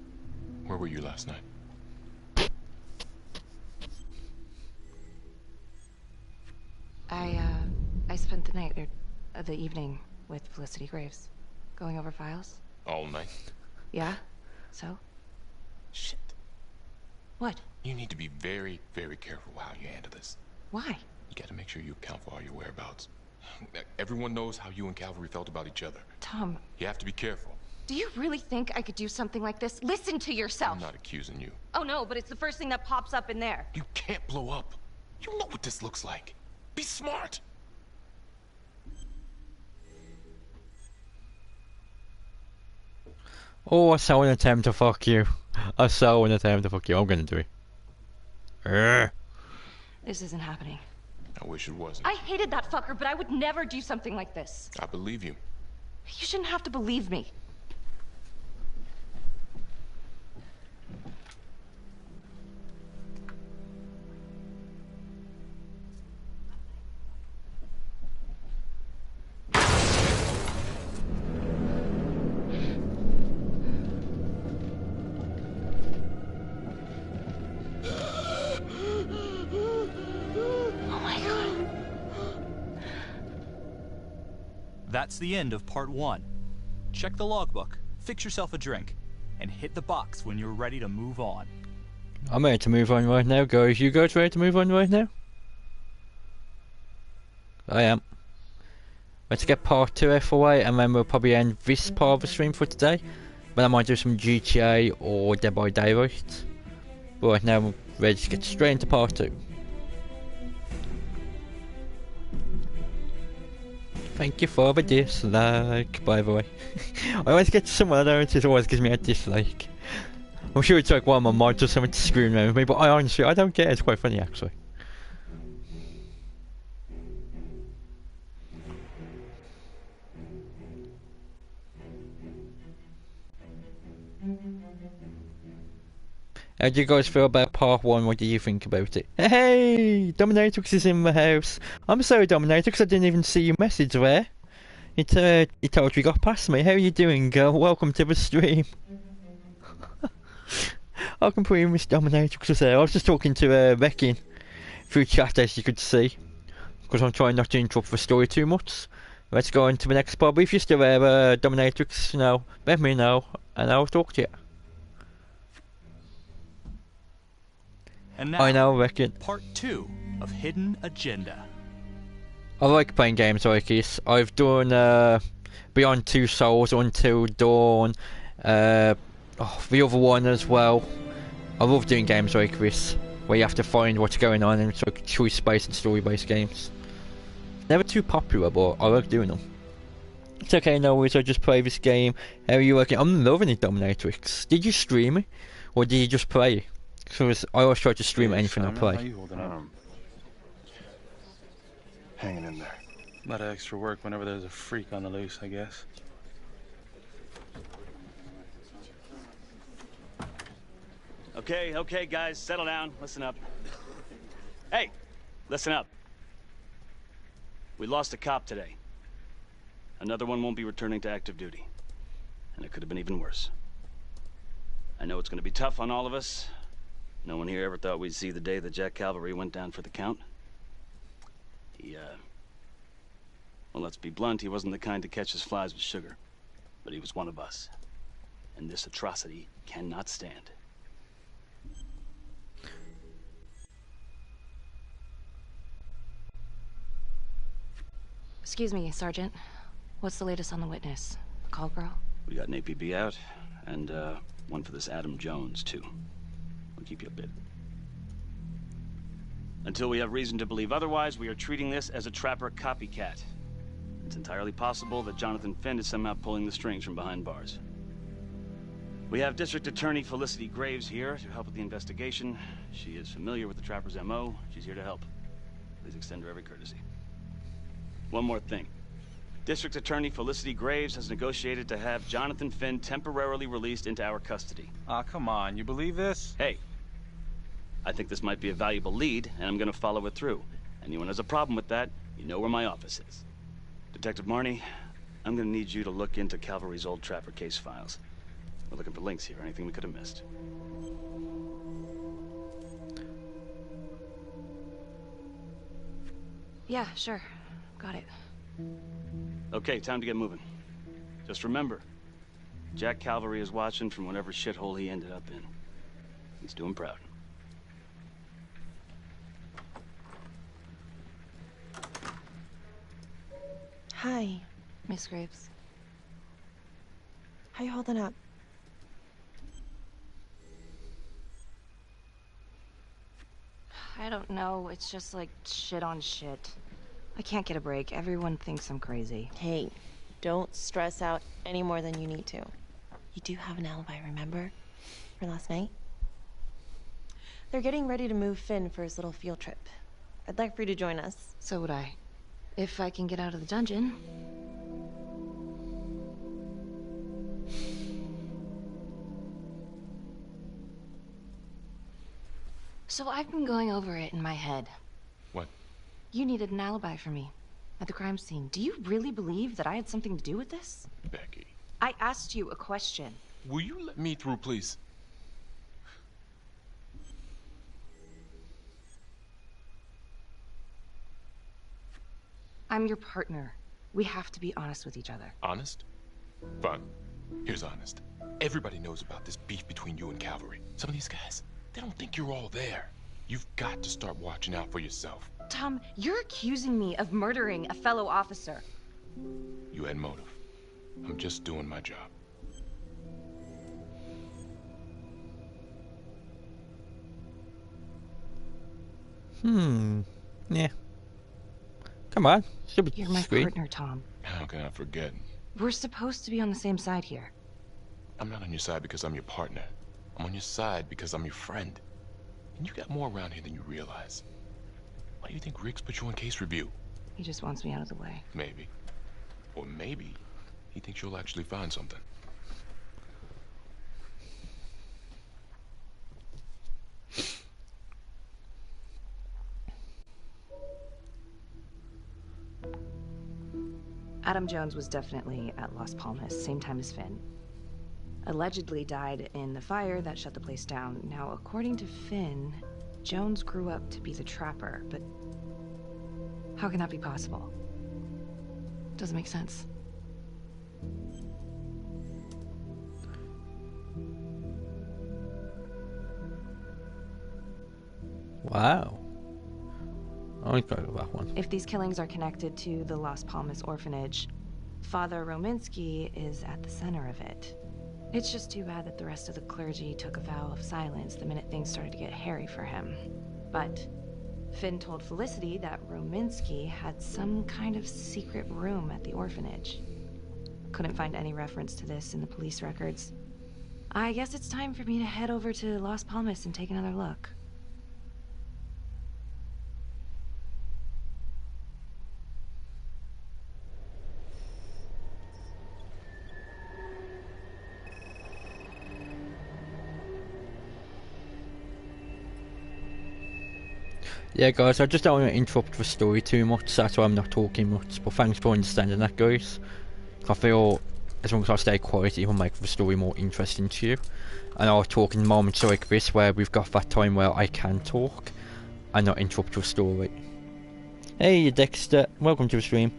Where were you last night? I spent the night, or the evening, with Felicity Graves. Going over files. All night? Yeah? So? Shit. What? You need to be very, very careful how you handle this. Why? You gotta make sure you account for all your whereabouts. Everyone knows how you and Calvary felt about each other. Tom. You have to be careful. Do you really think I could do something like this? Listen to yourself. I'm not accusing you. Oh no, but it's the first thing that pops up in there. You can't blow up. You know what this looks like. Be smart. Oh, I saw an attempt to fuck you. I'm gonna do it. This isn't happening. I wish it wasn't. I hated that fucker, but I would never do something like this. I believe you. You shouldn't have to believe me. That's the end of part 1. Check the logbook, fix yourself a drink, and hit the box when you're ready to move on. I'm ready to move on right now, guys. You guys ready to move on right now? I am. Let's get part 2 out of the way, and then we'll probably end this part of the stream for today. But I might do some GTA or Dead by Daylight. But right now, we're ready to get straight into part 2. Thank you for the dislike, by the way. I always get someone there and it always gives me a dislike. I'm sure it's like one of my mods or something to scream around with me, but I honestly, I don't get it. It's quite funny actually. How do you guys feel about part 1? What do you think about it? Hey! Dominatrix is in the house. I'm sorry, Dominatrix, I didn't even see your message there. It totally got past me. How are you doing, girl? Welcome to the stream. I completely missed Dominatrix was there. I was just talking to Becky through chat, as you could see. Because I'm trying not to interrupt the story too much. Let's go on to the next part. If you're still there, Dominatrix, let me know, and I'll talk to you. And now, I know, reckon. Part 2 of Hidden Agenda. I like playing games like this. I've done Beyond Two Souls, Until Dawn, the other one as well. I love doing games like this, where you have to find what's going on, and it's like choice-based and story-based games. Never too popular, but I like doing them. It's okay, no worries, I just play this game. How are you working? I'm loving it, Dominatrix. Did you stream it, or did you just play it? Because I always try to stream anything I play. How you holding up? Hanging in there. A lot of extra work whenever there's a freak on the loose, I guess. Okay, guys, settle down. Listen up. Hey, listen up. We lost a cop today. Another one won't be returning to active duty. And it could have been even worse. I know it's going to be tough on all of us. No one here ever thought we'd see the day that Jack Calvary went down for the count. Well, let's be blunt, he wasn't the kind to catch his flies with sugar. But he was one of us. And this atrocity cannot stand. Excuse me, Sergeant. What's the latest on the witness? The call girl? We got an APB out, and one for this Adam Jones, too. We'll keep you updated. Until we have reason to believe otherwise, we are treating this as a Trapper copycat. It's entirely possible that Jonathan Finn is somehow pulling the strings from behind bars. We have District Attorney Felicity Graves here to help with the investigation. She is familiar with the Trapper's MO. She's here to help. Please extend her every courtesy. One more thing. District Attorney Felicity Graves has negotiated to have Jonathan Finn temporarily released into our custody. Ah, come on. You believe this? Hey, I think this might be a valuable lead, and I'm gonna follow it through. Anyone has a problem with that, you know where my office is. Detective Marnie, I'm gonna need you to look into Calvary's old Trapper case files. We're looking for links here, anything we could have missed. Yeah, sure. Got it. Okay, time to get moving. Just remember, Jack Calvary is watching from whatever shithole he ended up in. He's doing proud. Hi. Miss Graves. How you holding up? I don't know. It's just like shit on shit. I can't get a break. Everyone thinks I'm crazy. Hey, don't stress out any more than you need to. You do have an alibi, remember? For last night? They're getting ready to move Finn for his little field trip. I'd like for you to join us. So would I. If I can get out of the dungeon. So I've been going over it in my head. What? You needed an alibi for me at the crime scene. Do you really believe that I had something to do with this? Becky. I asked you a question. Will you let me through, please? I'm your partner. We have to be honest with each other. Honest? Fine. Here's honest. Everybody knows about this beef between you and Calvary. Some of these guys, they don't think you're all there. You've got to start watching out for yourself. Tom, you're accusing me of murdering a fellow officer. You had motive. I'm just doing my job. Yeah. Come on, stupid You're my screen. partner, Tom. How can I forget? We're supposed to be on the same side here. I'm not on your side because I'm your partner. I'm on your side because I'm your friend. And you got more around here than you realize. Why do you think Riggs put you on case review? He just wants me out of the way. Maybe. Or maybe he thinks you'll actually find something. Adam Jones was definitely at Las Palmas, same time as Finn. Allegedly died in the fire that shut the place down. Now, according to Finn, Jones grew up to be the Trapper, but how can that be possible? Doesn't make sense. Wow. I'll go with that one. If these killings are connected to the Las Palmas orphanage, Father Rominsky is at the center of it. It's just too bad that the rest of the clergy took a vow of silence the minute things started to get hairy for him. But Finn told Felicity that Rominsky had some kind of secret room at the orphanage. Couldn't find any reference to this in the police records. I guess it's time for me to head over to Las Palmas and take another look. Yeah guys, I just don't want to interrupt the story too much, so that's why I'm not talking much, but thanks for understanding that guys. I feel as long as I stay quiet it will make the story more interesting to you. And I'll talk in moments like this where we've got that time where I can talk and not interrupt your story. Hey Dexter, welcome to the stream.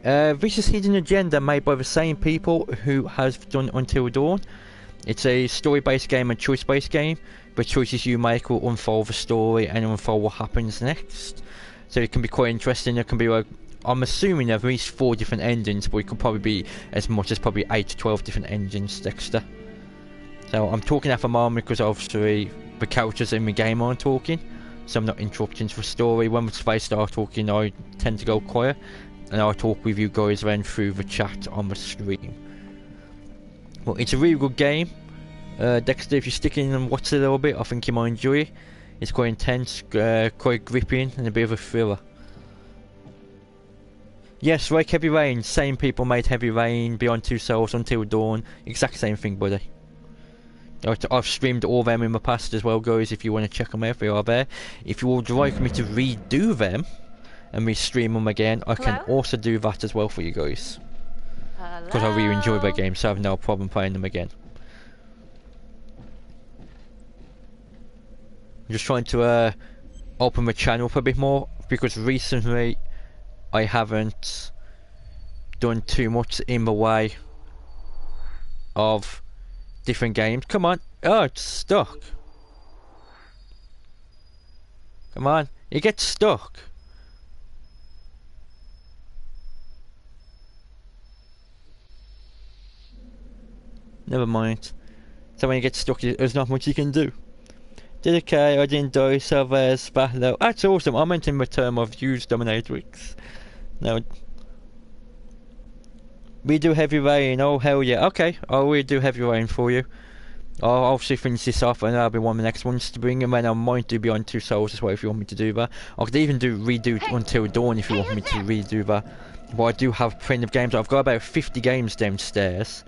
This is Hidden Agenda, made by the same people who has done Until Dawn. It's a story-based game and choice-based game. The choices you make will unfold the story and unfold what happens next. So it can be quite interesting. It can be like, I'm assuming there are at least 4 different endings, but it could probably be as much as probably 8 to 12 different endings, Dexter. So I'm talking at the moment because obviously the characters in the game aren't talking, so I'm not interrupting the story. When they start talking, I tend to go quiet, and I'll talk with you guys then through the chat on the stream. Well, it's a really good game. Dexter, if you stick in and watch it a little bit, I think you might enjoy it. It's quite intense, quite gripping, and a bit of a thriller. Yes, like Heavy Rain, same people made Heavy Rain, Beyond Two Souls, Until Dawn, exact same thing, buddy. I've streamed all them in the past as well, guys, if you want to check them out, they are there. If you would like me to redo them and re-stream them again, I can also do that as well for you guys. Because I really enjoy their games, so I have no problem playing them again. I'm just trying to open my channel up a bit more, because recently I haven't done too much in the way of different games. Come on. Oh, it's stuck. Come on. It gets stuck. Never mind. So when you get stuck, there's not much you can do. Did okay, I didn't die, so there's that. That's awesome. I meant in the term of use dominatrix. No. We do Heavy Rain, oh hell yeah. Okay, I'll redo Heavy Rain for you. I'll obviously finish this off and that'll be one of the next ones to bring, and then I might do Beyond Two Souls as well if you want me to do that. I could even redo Until Dawn if you want me to redo that. But I do have plenty of games. I've got about 50 games downstairs.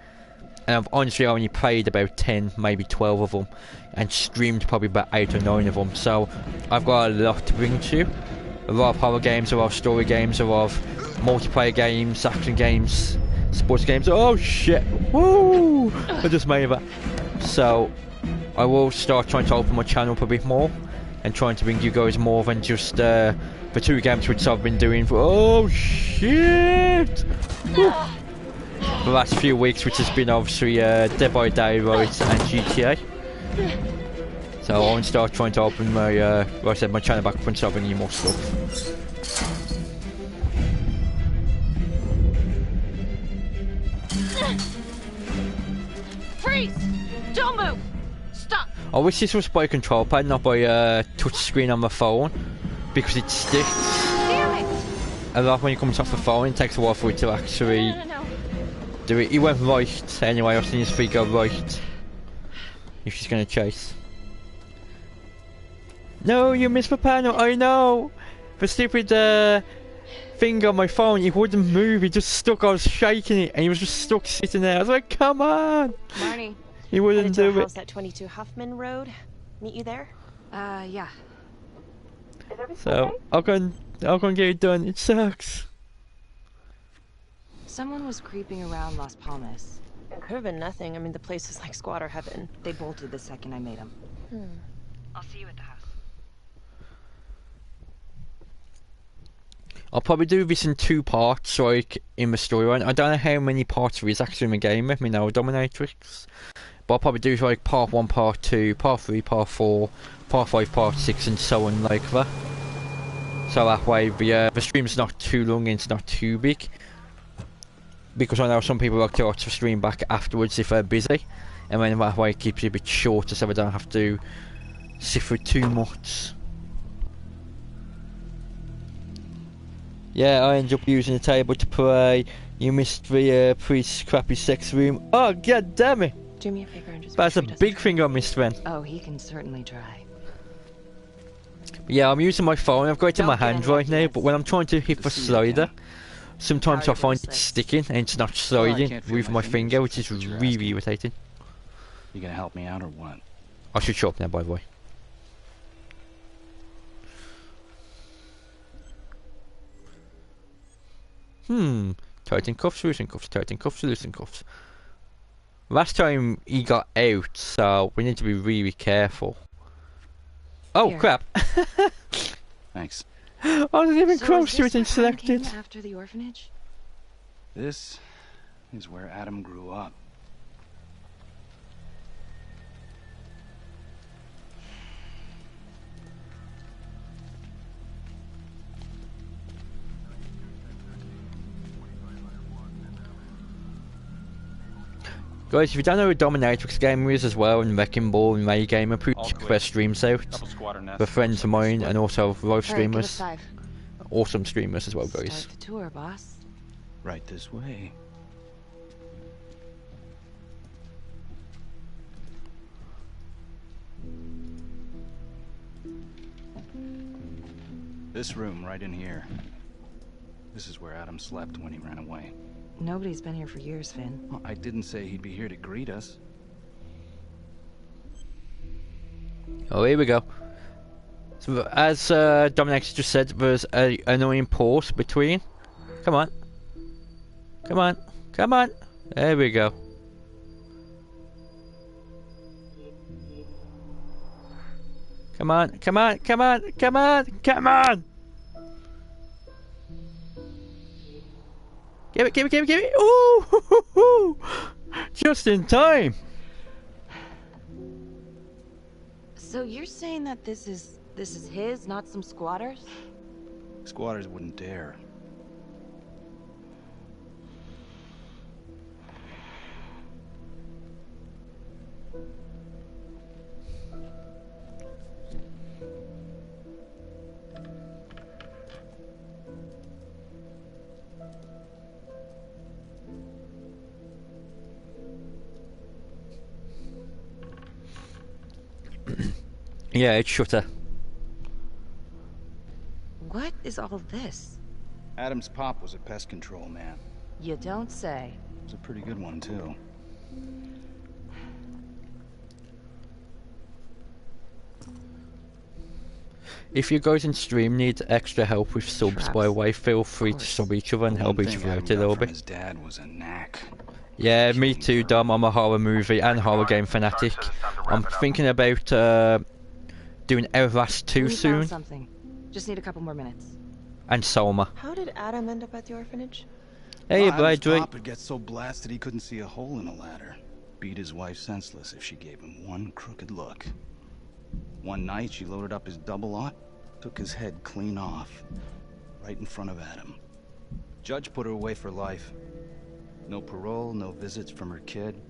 And I've honestly only played about 10, maybe 12 of them, and streamed probably about 8 or 9 of them. So I've got a lot to bring to you. A lot of horror games, a lot of story games, a lot of multiplayer games, action games, sports games. Oh shit! Woo! I just made that. So I will start trying to open my channel up a bit more and trying to bring you guys more than just the 2 games which I've been doing for. Oh shit! Woo. The last few weeks, which has been obviously Dead by Daylight and GTA. So I want to start trying to open my, like I said, my channel back up and start bringing you more stuff. Freeze! Don't move! Stop! I wish this was by a control pad, not by a touch screen on my phone, because it sticks. Damn it! a lot when he comes off the phone. It takes a while for it to actually do it. He went right anyway. I've seen his feet go right. If she's gonna chase. No, you missed the panel. I know. The stupid thing on my phone. It wouldn't move. It just stuck. I was shaking it, and he was just stuck sitting there. I was like, "Come on." Marnie. He wouldn't do house it. at 22 Huffman Road. Meet you there? Yeah. So I'll go and get it done. It sucks. Someone was creeping around Las Palmas. It could have been nothing. I mean, the place is like squatter heaven. They bolted the second I made them. I'll see you at the house. I'll probably do this in 2 parts, like in the storyline. I don't know how many parts there is actually in the game. I mean, Dominatrix. But I'll probably do like part 1, part 2, part 3, part 4, part 5, part 6, and so on like that. So that way the stream's not too long and it's not too big. Because I know some people like to watch the stream back afterwards if they're busy. And then that way it keeps it a bit shorter so I don't have to sift through too much. Yeah, I ended up using the table to pray. You missed the priest's crappy sex room. Oh, god damn it! Do me a favor and just. That's a big thing I missed then. Oh, he can certainly try. Yeah, I'm using my phone. I've got it in my hand right now, but when I'm trying to hit the slider, sometimes I find it sticking and it's not sliding with my finger, which is really irritating. You gonna help me out or what? I should show up now, by the way. Tighten cuffs, loosen cuffs, tighten cuffs, loosen cuffs. Last time he got out, so we need to be really careful. Oh, Here. crap! Thanks. I wasn't even So close is to this it and where Adam selected. came after the orphanage? This is where Adam grew up. Guys, if you don't know who Dominatrix Gamer is as well, and Wrecking Ball and Ray Gamer, put their streams out. They're friends of mine and also live Alright, give us streamers. 5. Awesome streamers as well, guys. Start the tour, boss. Right this way. This room right in here. This is where Adam slept when he ran away. Nobody's been here for years, Finn. Well, I didn't say he'd be here to greet us. Oh, here we go. So, as Dominatrix just said, there's an annoying pause between. Come on. Come on. Come on. There we go. Come on. Come on. Come on. Come on. Come on. Give it, give it, give it, give it. Ooh, hoo, hoo, hoo. Just in time. So you're saying that this is his, not some squatters? Squatters wouldn't dare. Yeah, it's Shutter. What is all this? Adam's pop was a pest control man. You don't say. It was a pretty good one, too. If you guys in stream need extra help with subs, by the way, feel free to sub each other and help each other out a little bit. His dad was a knack. Yeah, me too, Dom. I'm a horror movie and horror game fanatic. I'm thinking about doing Outlast 2 We soon, found something. Just need a couple more minutes. and Soma. How did Adam end up at the orphanage? Hey, Adam's Bradley. pop would get so blasted he couldn't see a hole in a ladder. Beat his wife senseless if she gave him one crooked look. One night, she loaded up his double-aught, took his head clean off, right in front of Adam. Judge put her away for life. No parole, no visits from her kid.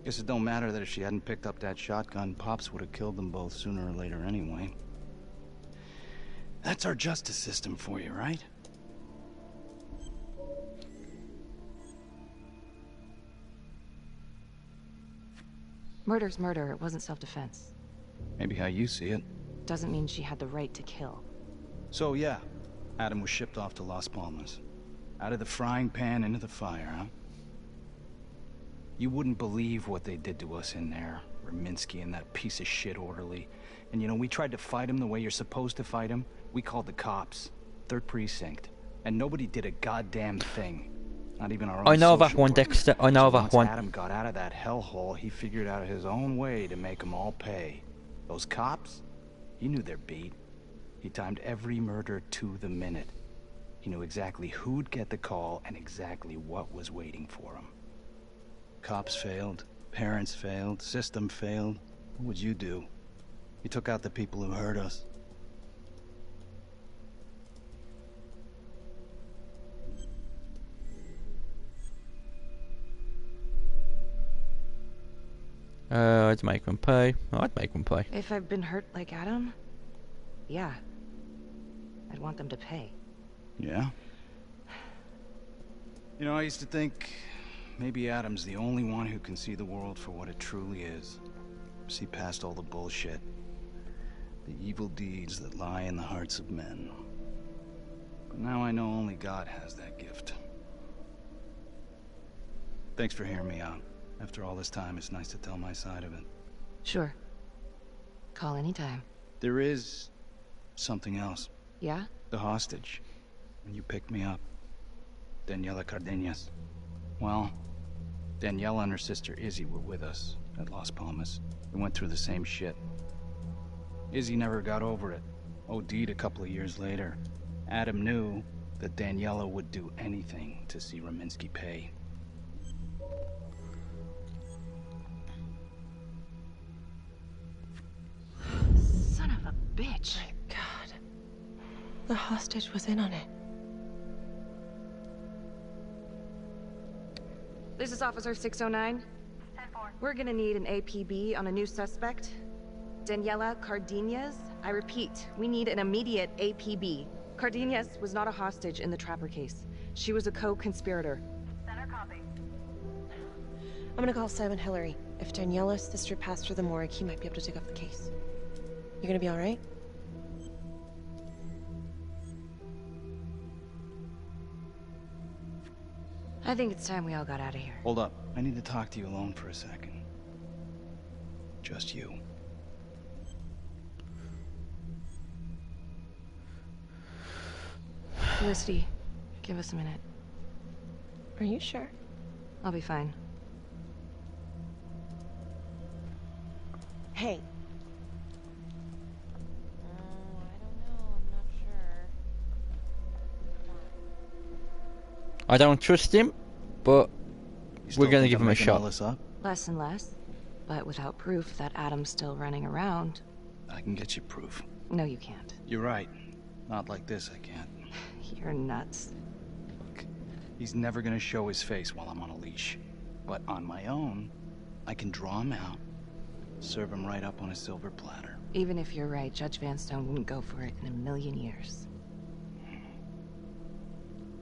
Guess it don't matter that if she hadn't picked up that shotgun, Pops would have killed them both sooner or later anyway. That's our justice system for you, right? Murder's murder, it wasn't self-defense. Maybe how you see it. Doesn't mean she had the right to kill. So yeah, Adam was shipped off to Las Palmas. Out of the frying pan into the fire, huh? You wouldn't believe what they did to us in there. Raminsky and that piece of shit orderly. And you know, we tried to fight him the way you're supposed to fight him. We called the cops. 3rd Precinct. And nobody did a goddamn thing. Not even our own I know that social one, worker. Dexter. I know So that once one. Adam got out of that hellhole, he figured out his own way to make them all pay. Those cops, he knew their beat. He timed every murder to the minute. He knew exactly who'd get the call and exactly what was waiting for him. Cops failed, parents failed, system failed. What would you do? He took out the people who hurt us. I'd make them pay. I'd make them pay. If I've been hurt like Adam, yeah. I'd want them to pay. Yeah? You know, I used to think maybe Adam's the only one who can see the world for what it truly is. See past all the bullshit. The evil deeds that lie in the hearts of men. But now I know only God has that gift. Thanks for hearing me out. After all this time, it's nice to tell my side of it. Sure. Call anytime. There is something else. Yeah? The hostage. When you picked me up. Daniela Cardenas. Well, Daniela and her sister Izzy were with us at Las Palmas. We went through the same shit. Izzy never got over it. OD'd a couple of years later. Adam knew that Daniela would do anything to see Raminsky pay. Son of a bitch. My God. The hostage was in on it. This is Officer 609. 10-4. We're gonna need an APB on a new suspect. Daniela Cardenas. I repeat, we need an immediate APB. Cardenas was not a hostage in the Trapper case. She was a co-conspirator. Center copy. I'm gonna call Simon Hillary. If Daniela's sister passed through the morgue, he might be able to take up the case. You gonna be alright? I think it's time we all got out of here. Hold up. I need to talk to you alone for a second. Just you. Felicity, give us a minute. Are you sure? I'll be fine. Hey. I don't trust him, but we're gonna give him a shot. Less and less, but without proof that Adam's still running around. I can get you proof. No, you can't. You're right. Not like this, I can't. You're nuts. Look, he's never gonna show his face while I'm on a leash. But on my own, I can draw him out, serve him right up on a silver platter. Even if you're right, Judge Vanstone wouldn't go for it in a million years.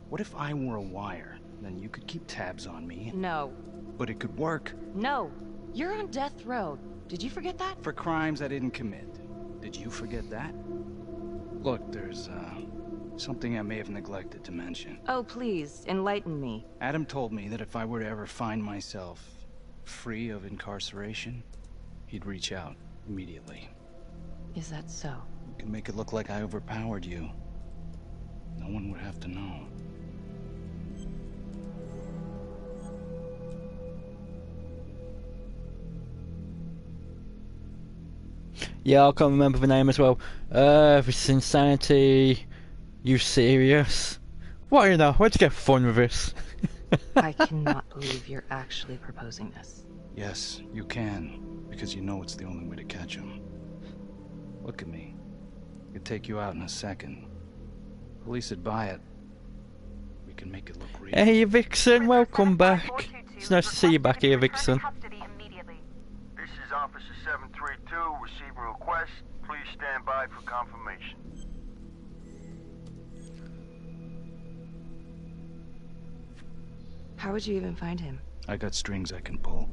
What if I were a wire? Then you could keep tabs on me. No. But it could work. No. You're on death row. Did you forget that? For crimes I didn't commit. Did you forget that? Look, there's, something I may have neglected to mention. Oh, please, enlighten me. Adam told me that if I were to ever find myself free of incarceration, he'd reach out immediately. Is that so? You can make it look like I overpowered you. No one would have to know. Yeah, I can't remember the name as well. This is insanity. You serious? What, you know, let's get fun with this. I cannot believe you're actually proposing this. Yes, you can, because you know it's the only way to catch him. Look at me. I could take you out in a second. Police would buy it. We can make it look real. Hey, Vixen, welcome back. It's nice to see you back here, Vixen. This is Officer 732, receiving request. Please stand by for confirmation. How would you even find him? I got strings I can pull.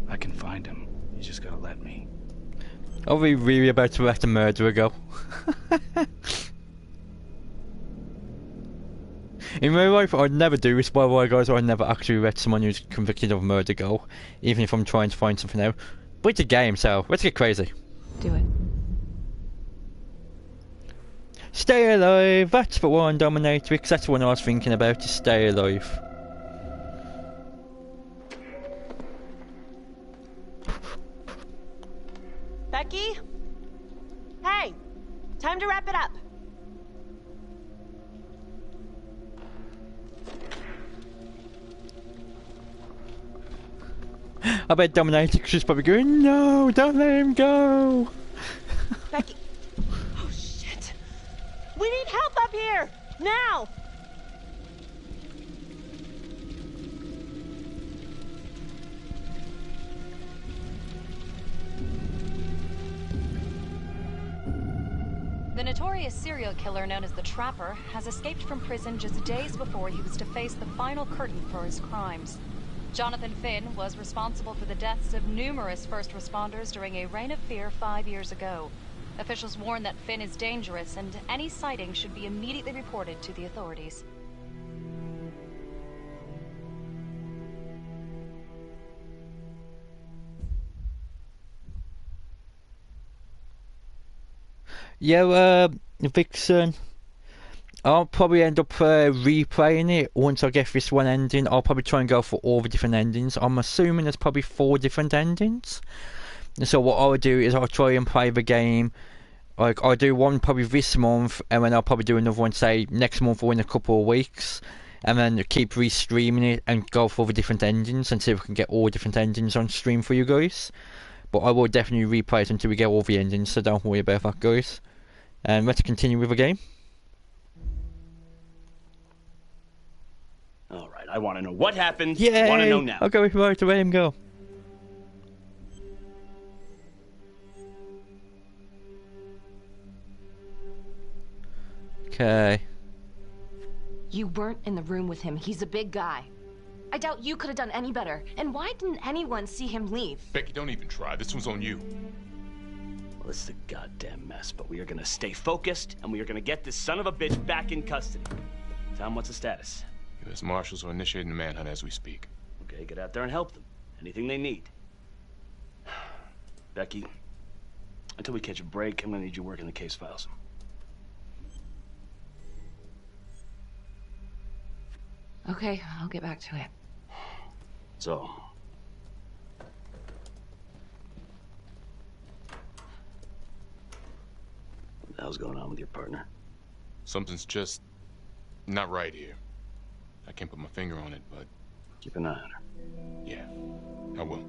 I can find him. You just gotta let me. Are we really about to let a murderer go? In real life, I'd never do this, by the way, guys. I'd never actually let someone who's convicted of murder go, even if I'm trying to find something out. But it's a game, so let's get crazy. Do it. Stay alive, that's the one, Dominatrix. That's the one I was thinking about, to stay alive. Becky? Hey! Time to wrap it up. I bet Dominatrix is probably going, no, don't let him go. Becky. Oh, shit. We need help up here! Now! The notorious serial killer known as the Trapper has escaped from prison just days before he was to face the final curtain for his crimes. Jonathan Finn was responsible for the deaths of numerous first responders during a reign of fear 5 years ago. Officials warn that Finn is dangerous and any sighting should be immediately reported to the authorities. Yeah, Vixen. I'll probably end up replaying it once I get this one ending. I'll probably try and go for all the different endings. I'm assuming there's probably 4 different endings. And so what I'll do is I'll try and play the game. Like, I'll do one probably this month, and then I'll probably do another one, say, next month or in a couple of weeks. And then keep re-streaming it and go for the different endings and see if we can get all different endings on stream for you guys. But I will definitely replay it until we get all the endings, so don't worry about that, guys. And let's continue with the game. Alright, I want to know what happened. Yay! I want to know now. I'll go with right to let him go. Okay. You weren't in the room with him. He's a big guy. I doubt you could have done any better. And why didn't anyone see him leave? Becky, don't even try. This one's on you. Well, it's a goddamn mess, but we are gonna stay focused, and we are gonna get this son of a bitch back in custody. Tom, what's the status? U.S. Marshals are initiating a manhunt as we speak. Okay, get out there and help them. Anything they need. Becky, until we catch a break, I'm gonna need you working the case files. Okay, I'll get back to it. So, what the hell's going on with your partner? Something's just not right here. I can't put my finger on it, but... Keep an eye on her. Yeah, I will.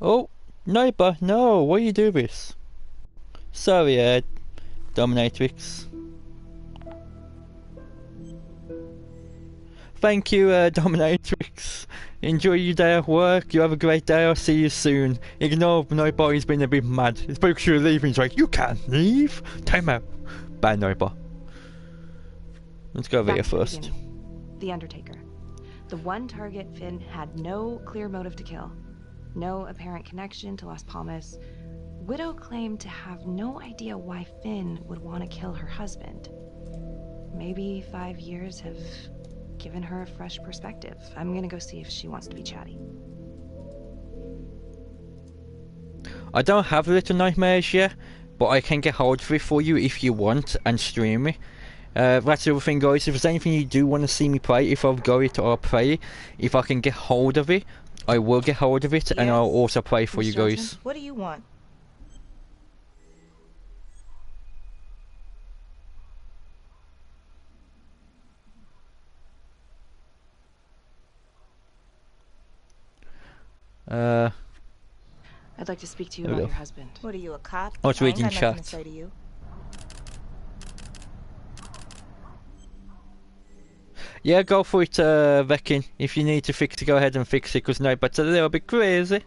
Oh, neighbour, no, why you do this? Sorry, Dominatrix. Thank you, Dominatrix. Enjoy your day at work. You have a great day. I'll see you soon. Ignore Nightbot. He's been a bit mad. He's supposed to leave. He's like, you can't leave. Time out. Bad Nightbot. Let's go over here first. The Undertaker. The one target Finn had no clear motive to kill. No apparent connection to Las Palmas. Widow claimed to have no idea why Finn would want to kill her husband. Maybe 5 years have given her a fresh perspective. I'm gonna go see if she wants to be chatty. I don't have Little Nightmares yet, but I can get hold of it for you if you want and stream it. That's the other thing, guys. If there's anything you do want to see me play, if I've got it or play it, if I can get hold of it, I will get hold of it, and I'll also play for you guys. What do you want? I'd like to speak to you about your husband. What are you, a cop? I was reading ain't got nothing chat. to say to you. Yeah, go for it, Veckin. If you need to fix it, go ahead and fix it, because Nightbot's a little bit crazy.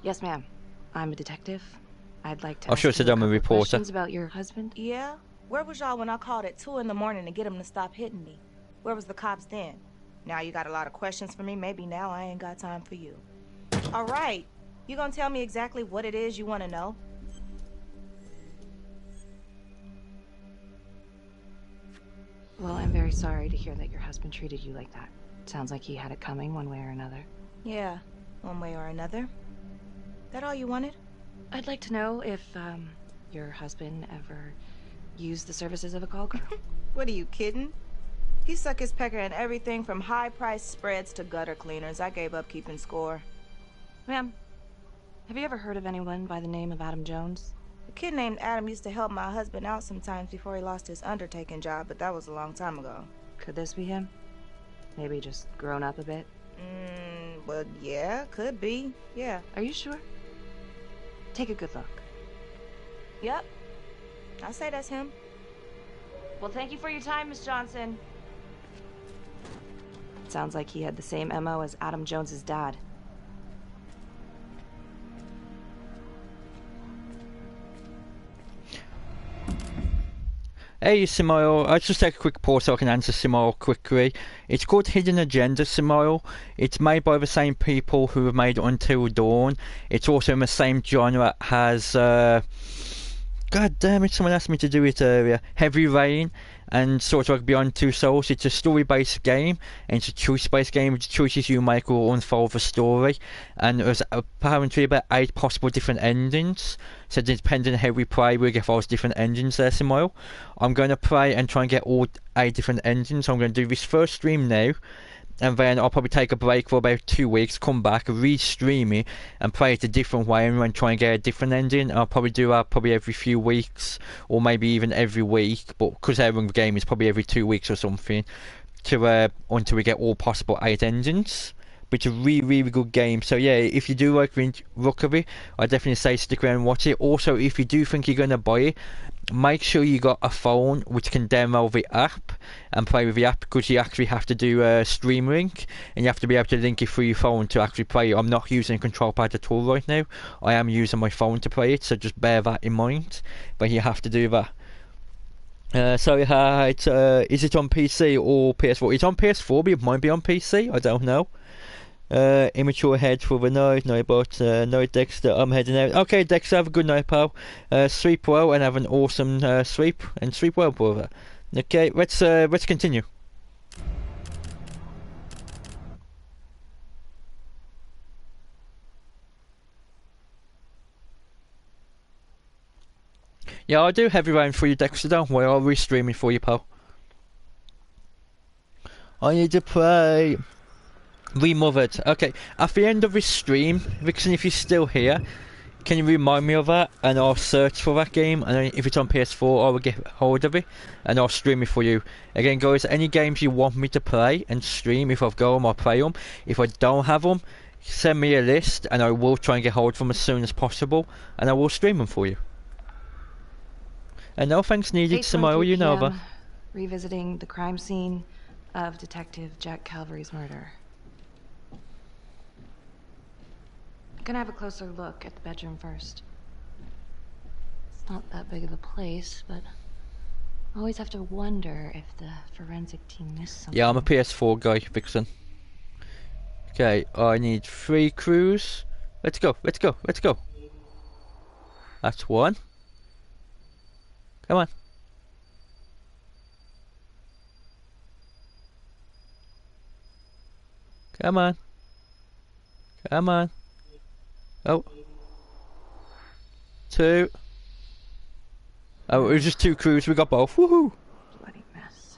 Yes, ma'am. I'm a detective. I'd like to I ask should have you said a I'm a couple reporter. questions about your husband. Yeah? Where was y'all when I called at 2 in the morning to get him to stop hitting me? Where was the cops then? Now you got a lot of questions for me. Maybe now I ain't got time for you. All right. You gonna tell me exactly what it is you want to know? Well, I'm very sorry to hear that your husband treated you like that. Sounds like he had it coming one way or another. Yeah, one way or another. That all you wanted? I'd like to know if, your husband ever used the services of a call girl. What are you kidding? He suck his pecker in everything from high-priced spreads to gutter cleaners. I gave up keeping score. Ma'am, have you ever heard of anyone by the name of Adam Jones? A kid named Adam used to help my husband out sometimes before he lost his undertaking job, but that was a long time ago. Could this be him? Maybe just grown up a bit? Well, yeah, could be. Yeah. Are you sure? Take a good look. Yep. I say that's him. Well, thank you for your time, Miss Johnson. Sounds like he had the same MO as Adam Jones's dad. Hey Simile, I'll just take a quick pause so I can answer Simile quickly. It's called Hidden Agenda, Simile. It's made by the same people who have made Until Dawn. It's also in the same genre as, God damn it, someone asked me to do it earlier. Heavy Rain and sort of like Beyond Two Souls. It's a story-based game, and it's a choice-based game. The choices you make will unfold the story, and there's apparently about 8 possible different endings. So depending on how we play, we'll get those different endings there, Simile. I'm going to play and try and get all 8 different endings. So I'm going to do this first stream now, and then I'll probably take a break for about 2 weeks, come back, re-stream it, and play it a different way and try and get a different ending. I'll probably do that probably every few weeks, or maybe even every week, but because the game is probably every 2 weeks or something, to until we get all possible 8 endings. But it's a really, really good game. So yeah, if you do like Rookery, I definitely say stick around and watch it. Also, if you do think you're going to buy it, make sure you got a phone which can download the app and play with the app, because you actually have to do a stream link, and you have to be able to link it through your phone to actually play it. I'm not using a control pad at all right now. I am using my phone to play it, so just bear that in mind. But you have to do that. Is it on PC or PS4? It's on PS4, but it might be on PC. I don't know. Immature head for the night, night Dexter, I'm heading out. Okay Dexter, have a good night pal. Sleep well and have an awesome sleep, and sleep well brother. Okay, let's continue. Yeah, I'll do Heavy Rain for you Dexter, don't worry, I'll re-stream it for you pal. I need to play Remothered. Okay, at the end of this stream, Vixen, if you're still here, can you remind me of that, and I'll search for that game, and if it's on PS4 I will get hold of it and I'll stream it for you. Again guys, any games you want me to play and stream, if I've got them I'll play them. If I don't have them, send me a list and I will try and get hold of them as soon as possible, and I will stream them for you. And no thanks needed, Samoa, you know that. Revisiting the crime scene of Detective Jack Calvary's murder. Gonna have a closer look at the bedroom first. It's not that big of a place, but I always have to wonder if the forensic team missed something. Yeah, I'm a PS4 guy, Vixen. Okay, I need 3 crews. Let's go, let's go, let's go. That's 1. Come on. Come on. Come on. Oh. 2. Oh, it was just 2 crews, we got both. Woohoo! Bloody mess.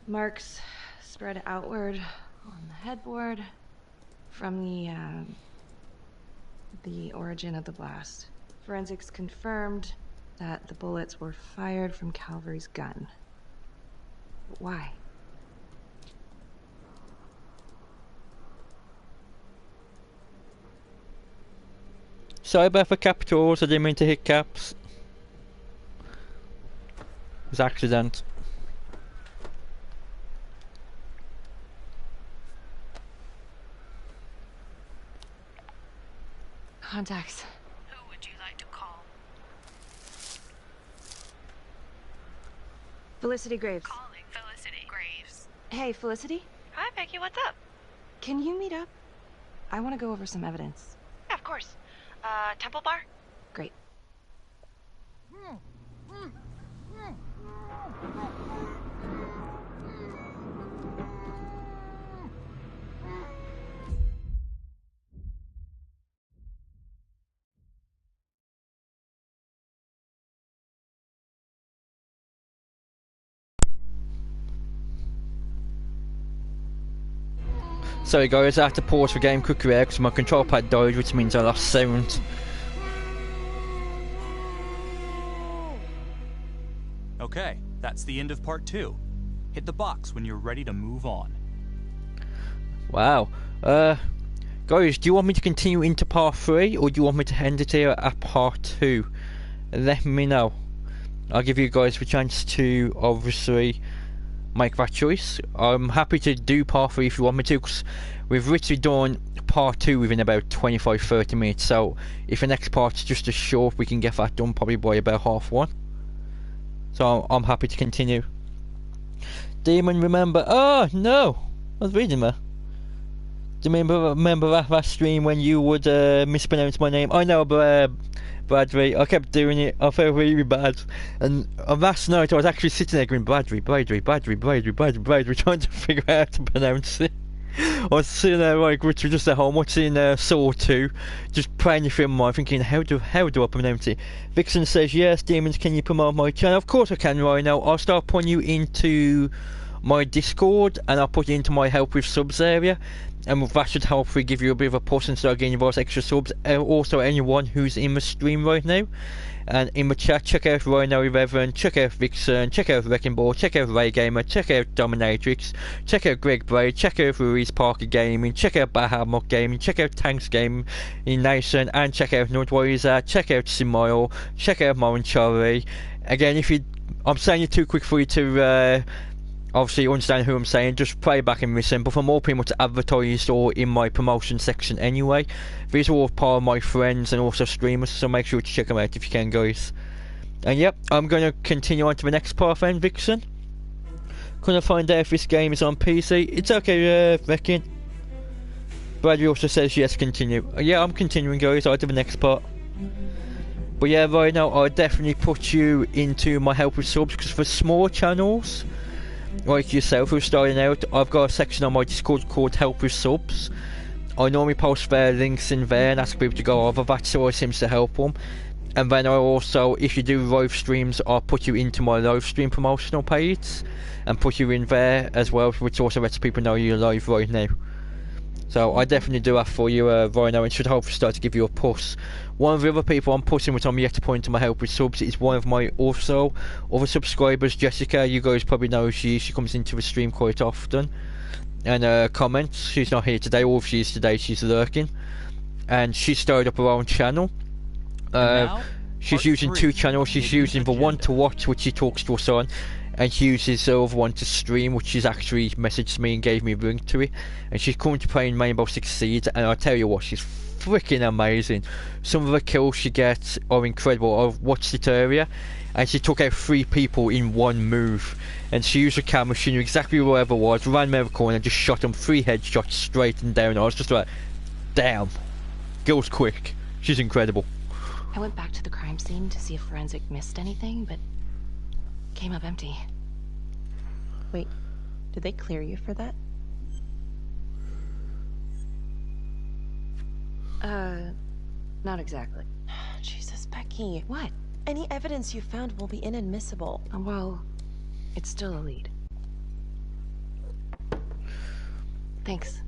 Marks spread outward on the headboard from the origin of the blast. Forensics confirmed that the bullets were fired from Calvary's gun. But why? Sorry about the capitals, I didn't mean to hit caps. It was an accident. contacts. Who would you like to call? Felicity Graves. Calling Felicity Graves. Hey, Felicity? Hi, Becky, what's up? Can you meet up? I want to go over some evidence. Yeah, of course. Temple Bar? Great. Sorry guys, I had to pause for game quickly there because my control pad died, which means I lost sound. Okay, that's the end of part 2. Hit the box when you're ready to move on. Wow. Guys, do you want me to continue into part 3 or do you want me to end it here at part 2? Let me know. I'll give you guys the chance to obviously make that choice. I'm happy to do part 3 if you want me to, because we've literally done part 2 within about 25-30 minutes, so if the next part's just as short, we can get that done probably by about half 1. So I'm happy to continue. Demon, remember? Oh no, I was reading that. Do you remember that stream when you would mispronounce my name? I know, but Bradley, I kept doing it. I felt really bad. And last night I was actually sitting there going Bradley, trying to figure out how to pronounce it. I was sitting there like literally just at home watching Saw 2, just praying through my mind, thinking how do I pronounce it? Vixen says yes, Demons, can you promote my channel? Of course I can right now. I'll start putting you into my Discord and I'll put you into my help with subs area, and that should hopefully give you a bit of a push and start getting those extra subs. Also anyone who's in the stream right now and in the chat, check out Rhino Reverend, check out Vixen, check out Wrecking Ball, check out Ray Gamer, check out Dominatrix, check out Greg Braid, check out Ruiz Parker Gaming, check out Bahamut Gaming, check out Tanks Gaming in Nation, and check out Nudweiser, check out Simile, check out Moranchari. Again, if you, I'm saying it too quick for you to obviously understand who I'm saying, just play back and listen, but for more people to advertise or in my promotion section anyway. These are all part of my friends and also streamers, so make sure to check them out if you can, guys. And yep, I'm going to continue on to the next part then, Vixen. Gonna find out if this game is on PC. It's okay, Reckon. Bradley also says yes, continue. Yeah, I'm continuing, guys. I'll do the next part. But yeah, right now I'll definitely put you into my help with subs, because for small channels like yourself who's starting out, I've got a section on my Discord called Help with Subs. I normally post their links in there and ask people to go over. That always seems to help them. And then I also, if you do live streams, I'll put you into my live stream promotional page and put you in there as well, which also lets people know you're live right now. So I definitely do that for you right now, and should hopefully start to give you a push. One of the other people I'm pushing, which I'm yet to point to my help with subs, is one of my also other subscribers, Jessica. You guys probably know she comes into the stream quite often and comments. She's not here today, or if she is today, she's lurking. And she started up her own channel. She's using 2 channels. She's using the one to watch, which she talks to us on, and she uses the other one to stream, which she's actually messaged me and gave me a link to it. And she's currently playing Rainbow Six Siege, and I tell you what, she's freaking amazing. Some of the kills she gets are incredible. I've watched it earlier, and she took out 3 people in one move. And she used the camera, she knew exactly where it was, ran around the corner and just shot them 3 headshots straight and down. I was just like, damn, girl's quick. She's incredible. I went back to the crime scene to see if Forensic missed anything, but came up empty. Wait, did they clear you for that? Not exactly. Jesus, Becky. What? Any evidence you found will be inadmissible. Well, it's still a lead. Thanks.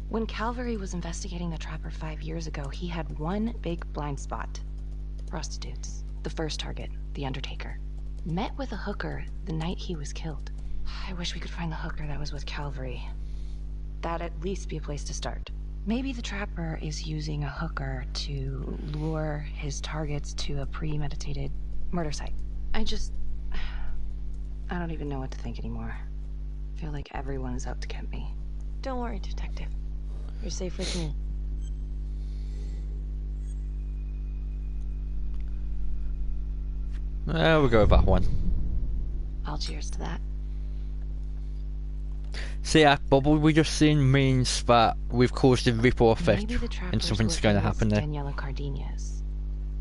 When Calvary was investigating the Trapper 5 years ago, he had one big blind spot. Prostitutes. The first target, the Undertaker. Met with a hooker the night he was killed. I wish we could find the hooker that was with Calvary. That'd at least be a place to start. Maybe the Trapper is using a hooker to lure his targets to a premeditated murder site. I don't even know what to think anymore. I feel like everyone is out to get me. Don't worry, Detective. You're safe with me. We'll go with that one. I'll cheers to that. See, that bubble we just seen means that we've caused a ripple effect Maybe the trapper's and something's working going to with happen there. Daniela Cardenas.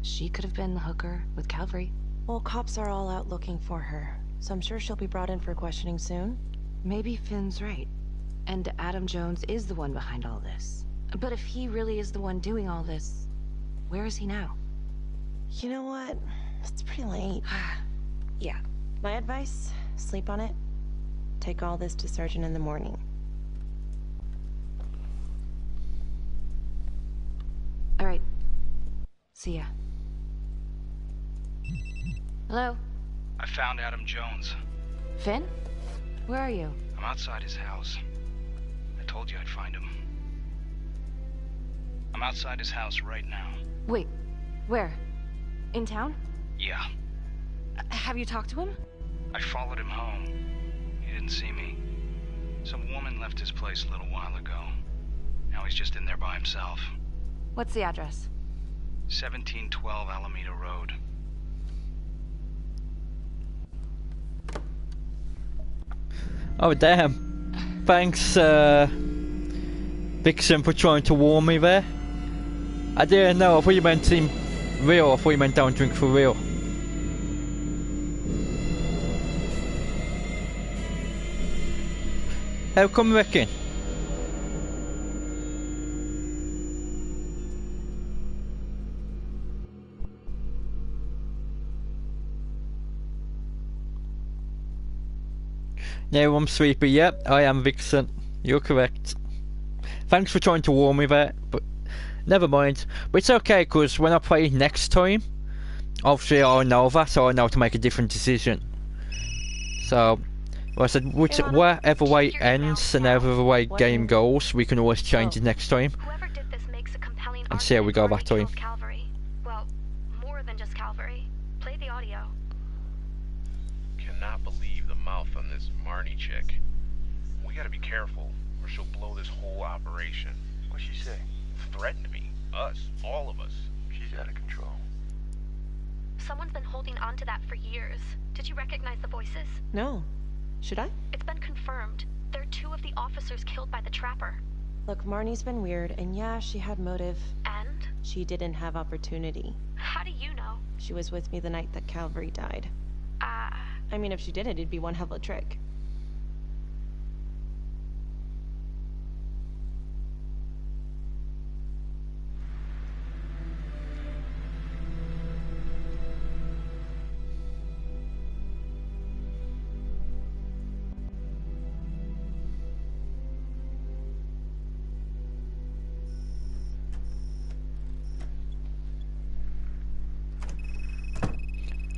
She could have been the hooker with Calvary. Well, cops are all out looking for her, so I'm sure she'll be brought in for questioning soon. Maybe Finn's right. And Adam Jones is the one behind all this. But if he really is the one doing all this, where is he now? You know what? It's pretty late. Yeah. My advice, sleep on it. Take all this to Surgeon in the morning. All right. See ya. Hello? I found Adam Jones. Finn? Where are you? I'm outside his house. I told you I'd find him. I'm outside his house right now. Wait, where? In town? Yeah. Have you talked to him? I followed him home. He didn't see me. Some woman left his place a little while ago. Now he's just in there by himself. What's the address? 1712 Alameda Road. Oh damn. Thanks, Vixen, for trying to warn me there. I didn't know. I thought you meant team real. I thought you meant don't drink for real. How come you reckon? No, I'm Sweeper. Yep, I am Vixen. You're correct. Thanks for trying to warn me there, but never mind. But it's okay, because when I play next time, obviously I'll know that, so I know to make a different decision. So, well, I said, wherever way ends and wherever way game goes, we can always change it next time. Whoever did this makes a compelling and see how we go that time. Calvary. Well, more than just Calvary. Play the audio. Cannot believe the mouth on this Marnie chick. We gotta be careful, or she'll blow this whole operation. What'd she say? Threatened me. Us. All of us. She's out of control. Someone's been holding on to that for years. Did you recognize the voices? No. Should I? It's been confirmed. They're two of the officers killed by the trapper. Look, Marnie's been weird, and yeah, she had motive. And? She didn't have opportunity. How do you know? She was with me the night that Calvary died. I mean, if she didn't, it'd be one hell of a trick.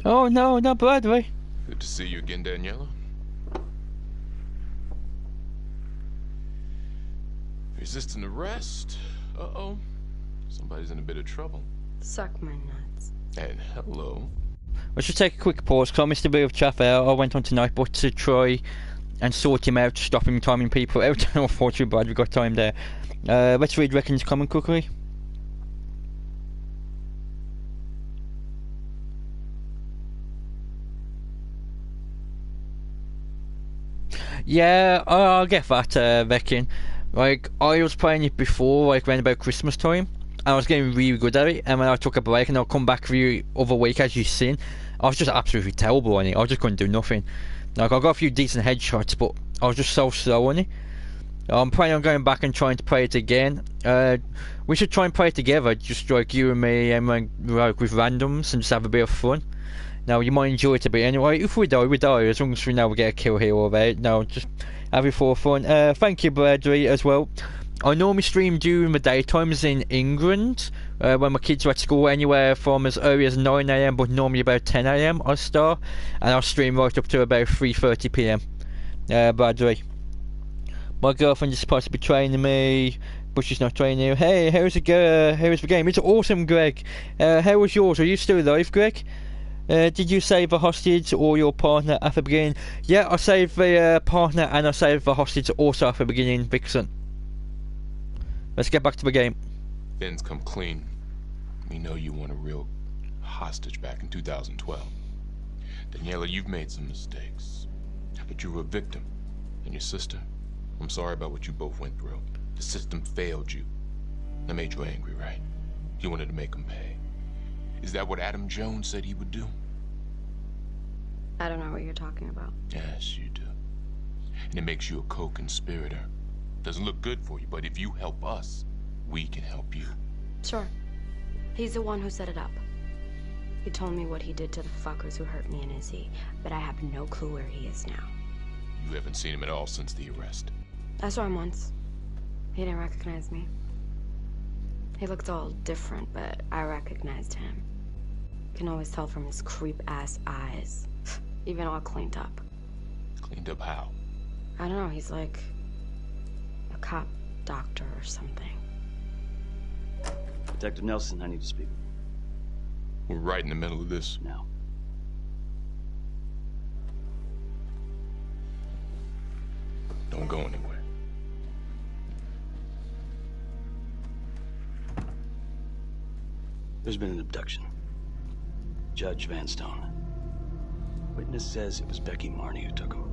Oh no, not Broadway. Good to see you again, Daniela. Resisting arrest? Uh-oh. Somebody's in a bit of trouble. Suck my nuts. And hello. I should take a quick pause, because I missed a bit of chaff out. I went on tonight, but to try and sort him out, stopping timing people out. Unfortunately, Brad, we got time there. Let's read Reckon's comment quickly. Yeah, I'll get that, Reckon. Like, I was playing it before, like, around about Christmas time, and I was getting really good at it, and when I took a break and I'll come back for the other week, as you've seen, I was just absolutely terrible on it. I just couldn't do nothing. Like, I got a few decent headshots, but I was just so slow on it. I'm planning on going back and trying to play it again. We should try and play it together, just like you and me, and like with randoms, and just have a bit of fun. Now, you might enjoy it a bit anyway. If we die, we die. As long as we know we get a kill here or there. No, just have it for fun. Thank you, Bradley, as well. I normally stream during the daytimes in England, when my kids are at school, anywhere from as early as 9 AM, but normally about 10 AM I start. And I'll stream right up to about 3:30 PM. Bradley. My girlfriend is supposed to be training me, but she's not training you. Hey, how's the game? It's awesome, Greg. How was yours? Are you still alive, Greg? Did you save the hostage or your partner at the beginning? Yeah, I saved the partner and I saved the hostage also at the beginning, Vixen. Let's get back to the game. Finn's come clean. We know you want a real hostage back in 2012. Daniela, you've made some mistakes. But you were a victim. And your sister, I'm sorry about what you both went through. The system failed you. That made you angry, right? You wanted to make him pay. Is that what Adam Jones said he would do? I don't know what you're talking about. Yes, you do. And it makes you a co-conspirator. Doesn't look good for you, but if you help us, we can help you. Sure. He's the one who set it up. He told me what he did to the fuckers who hurt me in Izzy, but I have no clue where he is now. You haven't seen him at all since the arrest. I saw him once. He didn't recognize me. He looked all different, but I recognized him. Can always tell from his creep-ass eyes. Even all cleaned up. Cleaned up how? I don't know, he's like a cop doctor or something. Detective Nelson, I need to speak. We're right in the middle of this. Now. Don't go anywhere. There's been an abduction. Judge Vanstone. Witness says it was Becky Marney who took him.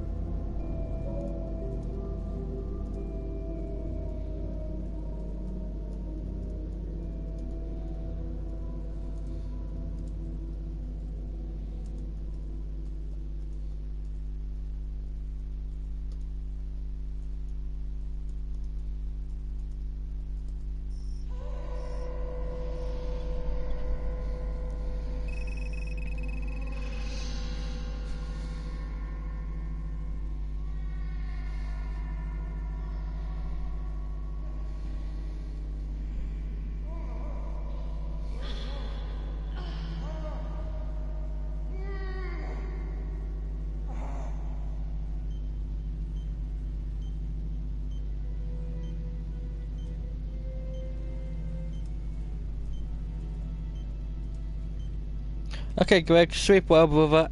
Okay, Greg, sleep well, brother.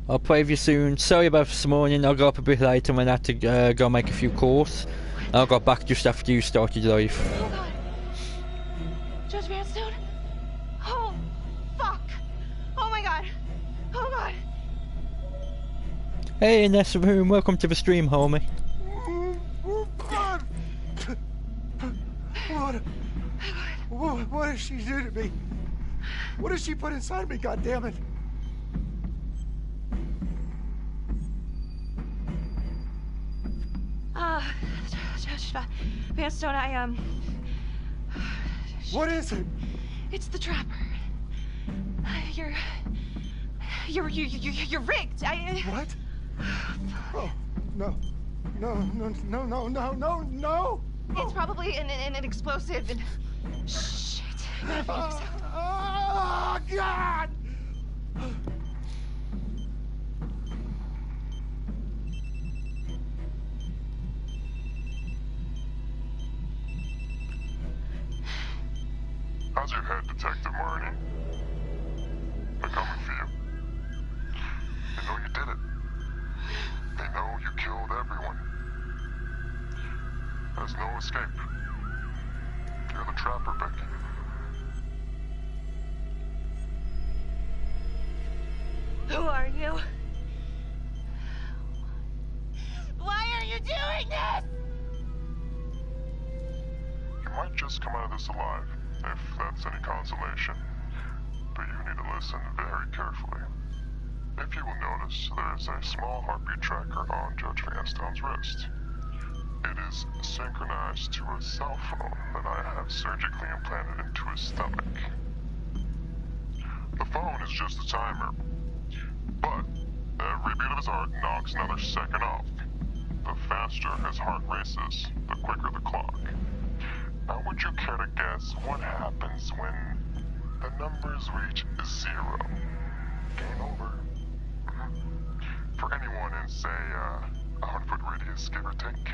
I'll play with you soon. Sorry about this morning. I'll go up a bit later when I had to go make a few calls. I'll go back just after you started live. Oh god. Judge Vanstone? Oh, fuck. Oh my god. Oh god. Hey, in this room, welcome to the stream, homie. Oh god. What did she do to me? What did she put inside me, goddammit? Judge Vanstone, What is it? It's the Trapper. You're rigged. What? Oh, no. No. It's probably an explosive and... Shit. Oh, God! How's your head, Detective Marney? They're coming for you. They know you did it. They know you killed everyone. There's no escape. You're the Trapper, Becky. Who are you? Why are you doing this? You might just come out of this alive, if that's any consolation. But you need to listen very carefully. If you will notice, there is a small heartbeat tracker on Judge Vanstone's wrist. It is synchronized to a cell phone that I have surgically implanted into his stomach. The phone is just a timer, but every beat of his heart knocks another second off. The faster his heart races, the quicker the clock. Now, would you care to guess what happens when the numbers reach 0? Game over. For anyone in, say, a 100-foot radius, give or take.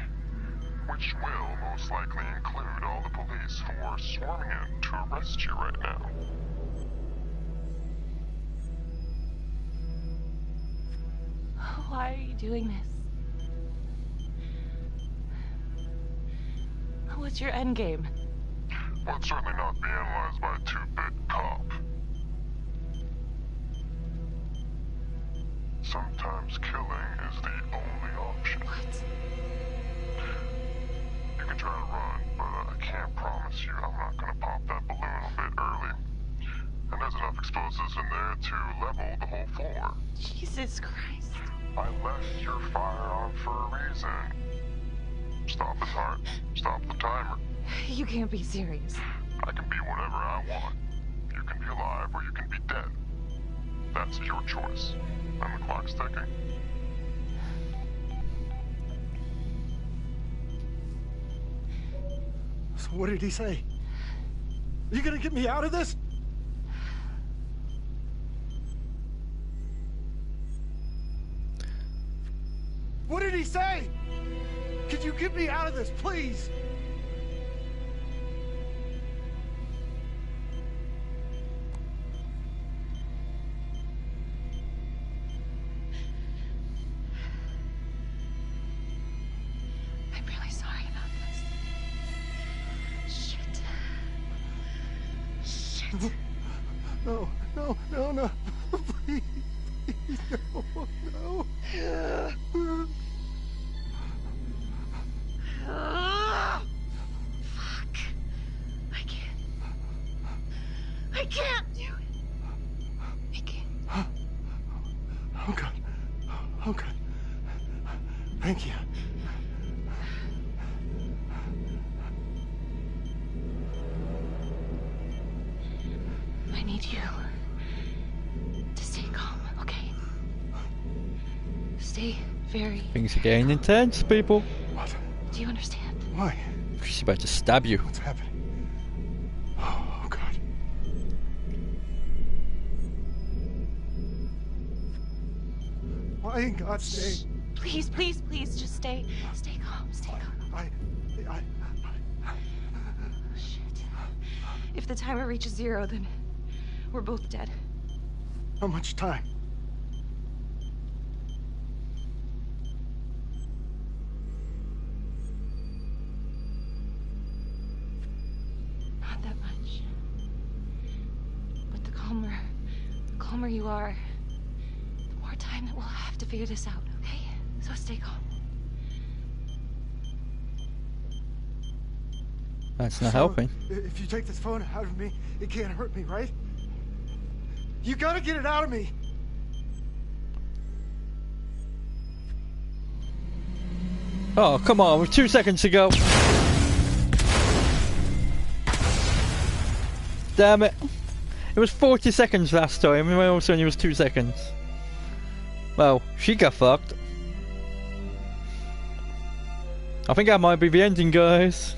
Which will most likely include all the police who are swarming in to arrest you right now. Why are you doing this? What's your endgame? Well, it's certainly not be analyzed by a 2-bit cop. explosives in there to level the whole floor. Jesus Christ. I left your fire on for a reason. Stop the time. Stop the timer. You can't be serious. I can be whatever I want. You can be alive or you can be dead. That's your choice. And the clock's ticking. So what did he say? Are you gonna get me out of this? What did he say? Could you get me out of this, please? I'm really sorry about this. Shit. No, no, no, no. Please, please, no, no. Fuck. I can't do it. I can't. Oh, God. Oh, God. Thank you. I need you to stay calm, okay? Stay very... Things are getting intense, people. What? Do you understand? Why? She's about to stab you. What's happening? Oh, God. Why in God's name? Please, please, please, just stay calm, stay calm. Shit. If the timer reaches 0, then we're both dead. How much time? Not that much. But the calmer you are, the more time that we'll have to figure this out, okay? So stay calm. That's not helping. If you take this phone out of me, it can't hurt me, right? You gotta get it out of me. Oh, come on, with 2 seconds to go. Damn it. It was 40 seconds last time, and all of a sudden it was 2 seconds. Well, she got fucked. I think that might be the ending, guys.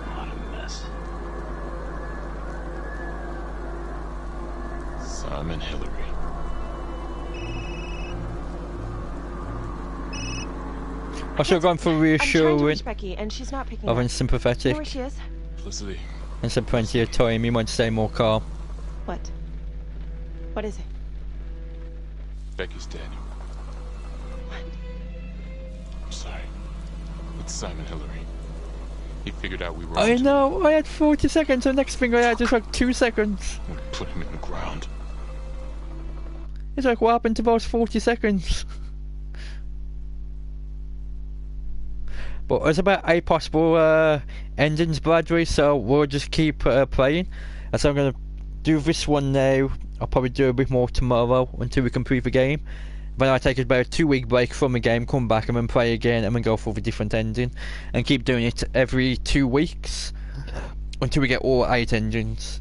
What a mess. Simon Hillary. I should have gone for reassuring. I'm trying to reach Becky, and she's not picking up. And sympathetic. You know where she is? Felicity. And some plenty of time. You might stay more calm. What? What is it? Becky's dead. What? I'm sorry. It's Simon Hillary. He figured out we were. I know. I had 40 seconds. The next thing I had just like 2 seconds. I'm gonna put him in the ground. It's like, what happened to those 40 seconds? But there's about 8 possible endings, Bradley, so we'll just keep playing. And so I'm going to do this one now. I'll probably do a bit more tomorrow until we complete the game. Then I take about a 2-week break from the game, come back and then play again and then go for the different ending. And keep doing it every 2 weeks until we get all 8 endings.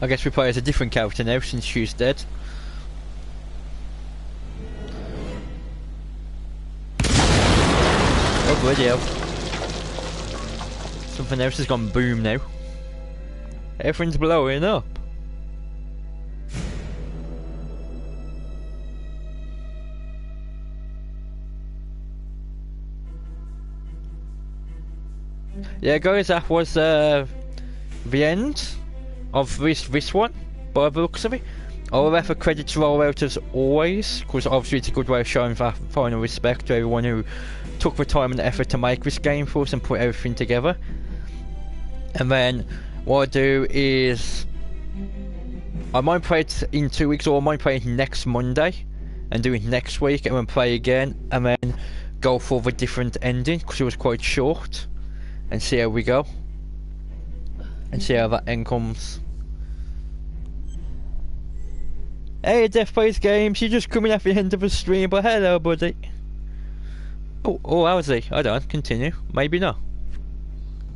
I guess we play as a different character now since she's dead. Oh bloody hell. Something else has gone boom now. Everything's blowing up. Yeah guys, that was the end of this one, by the looks of it. I'll have the credits roll out as always, because obviously it's a good way of showing that final respect to everyone who took the time and effort to make this game for us and put everything together. And then what I do is I might play it in 2 weeks, or I might play it next Monday and do it next week, and then play again, and then go for the different ending because it was quite short, and see how we go, and see how that end comes. Hey, Death Plays Games, you're just coming at the end of the stream, but hello, buddy. Oh, how's he? I don't continue. Maybe not.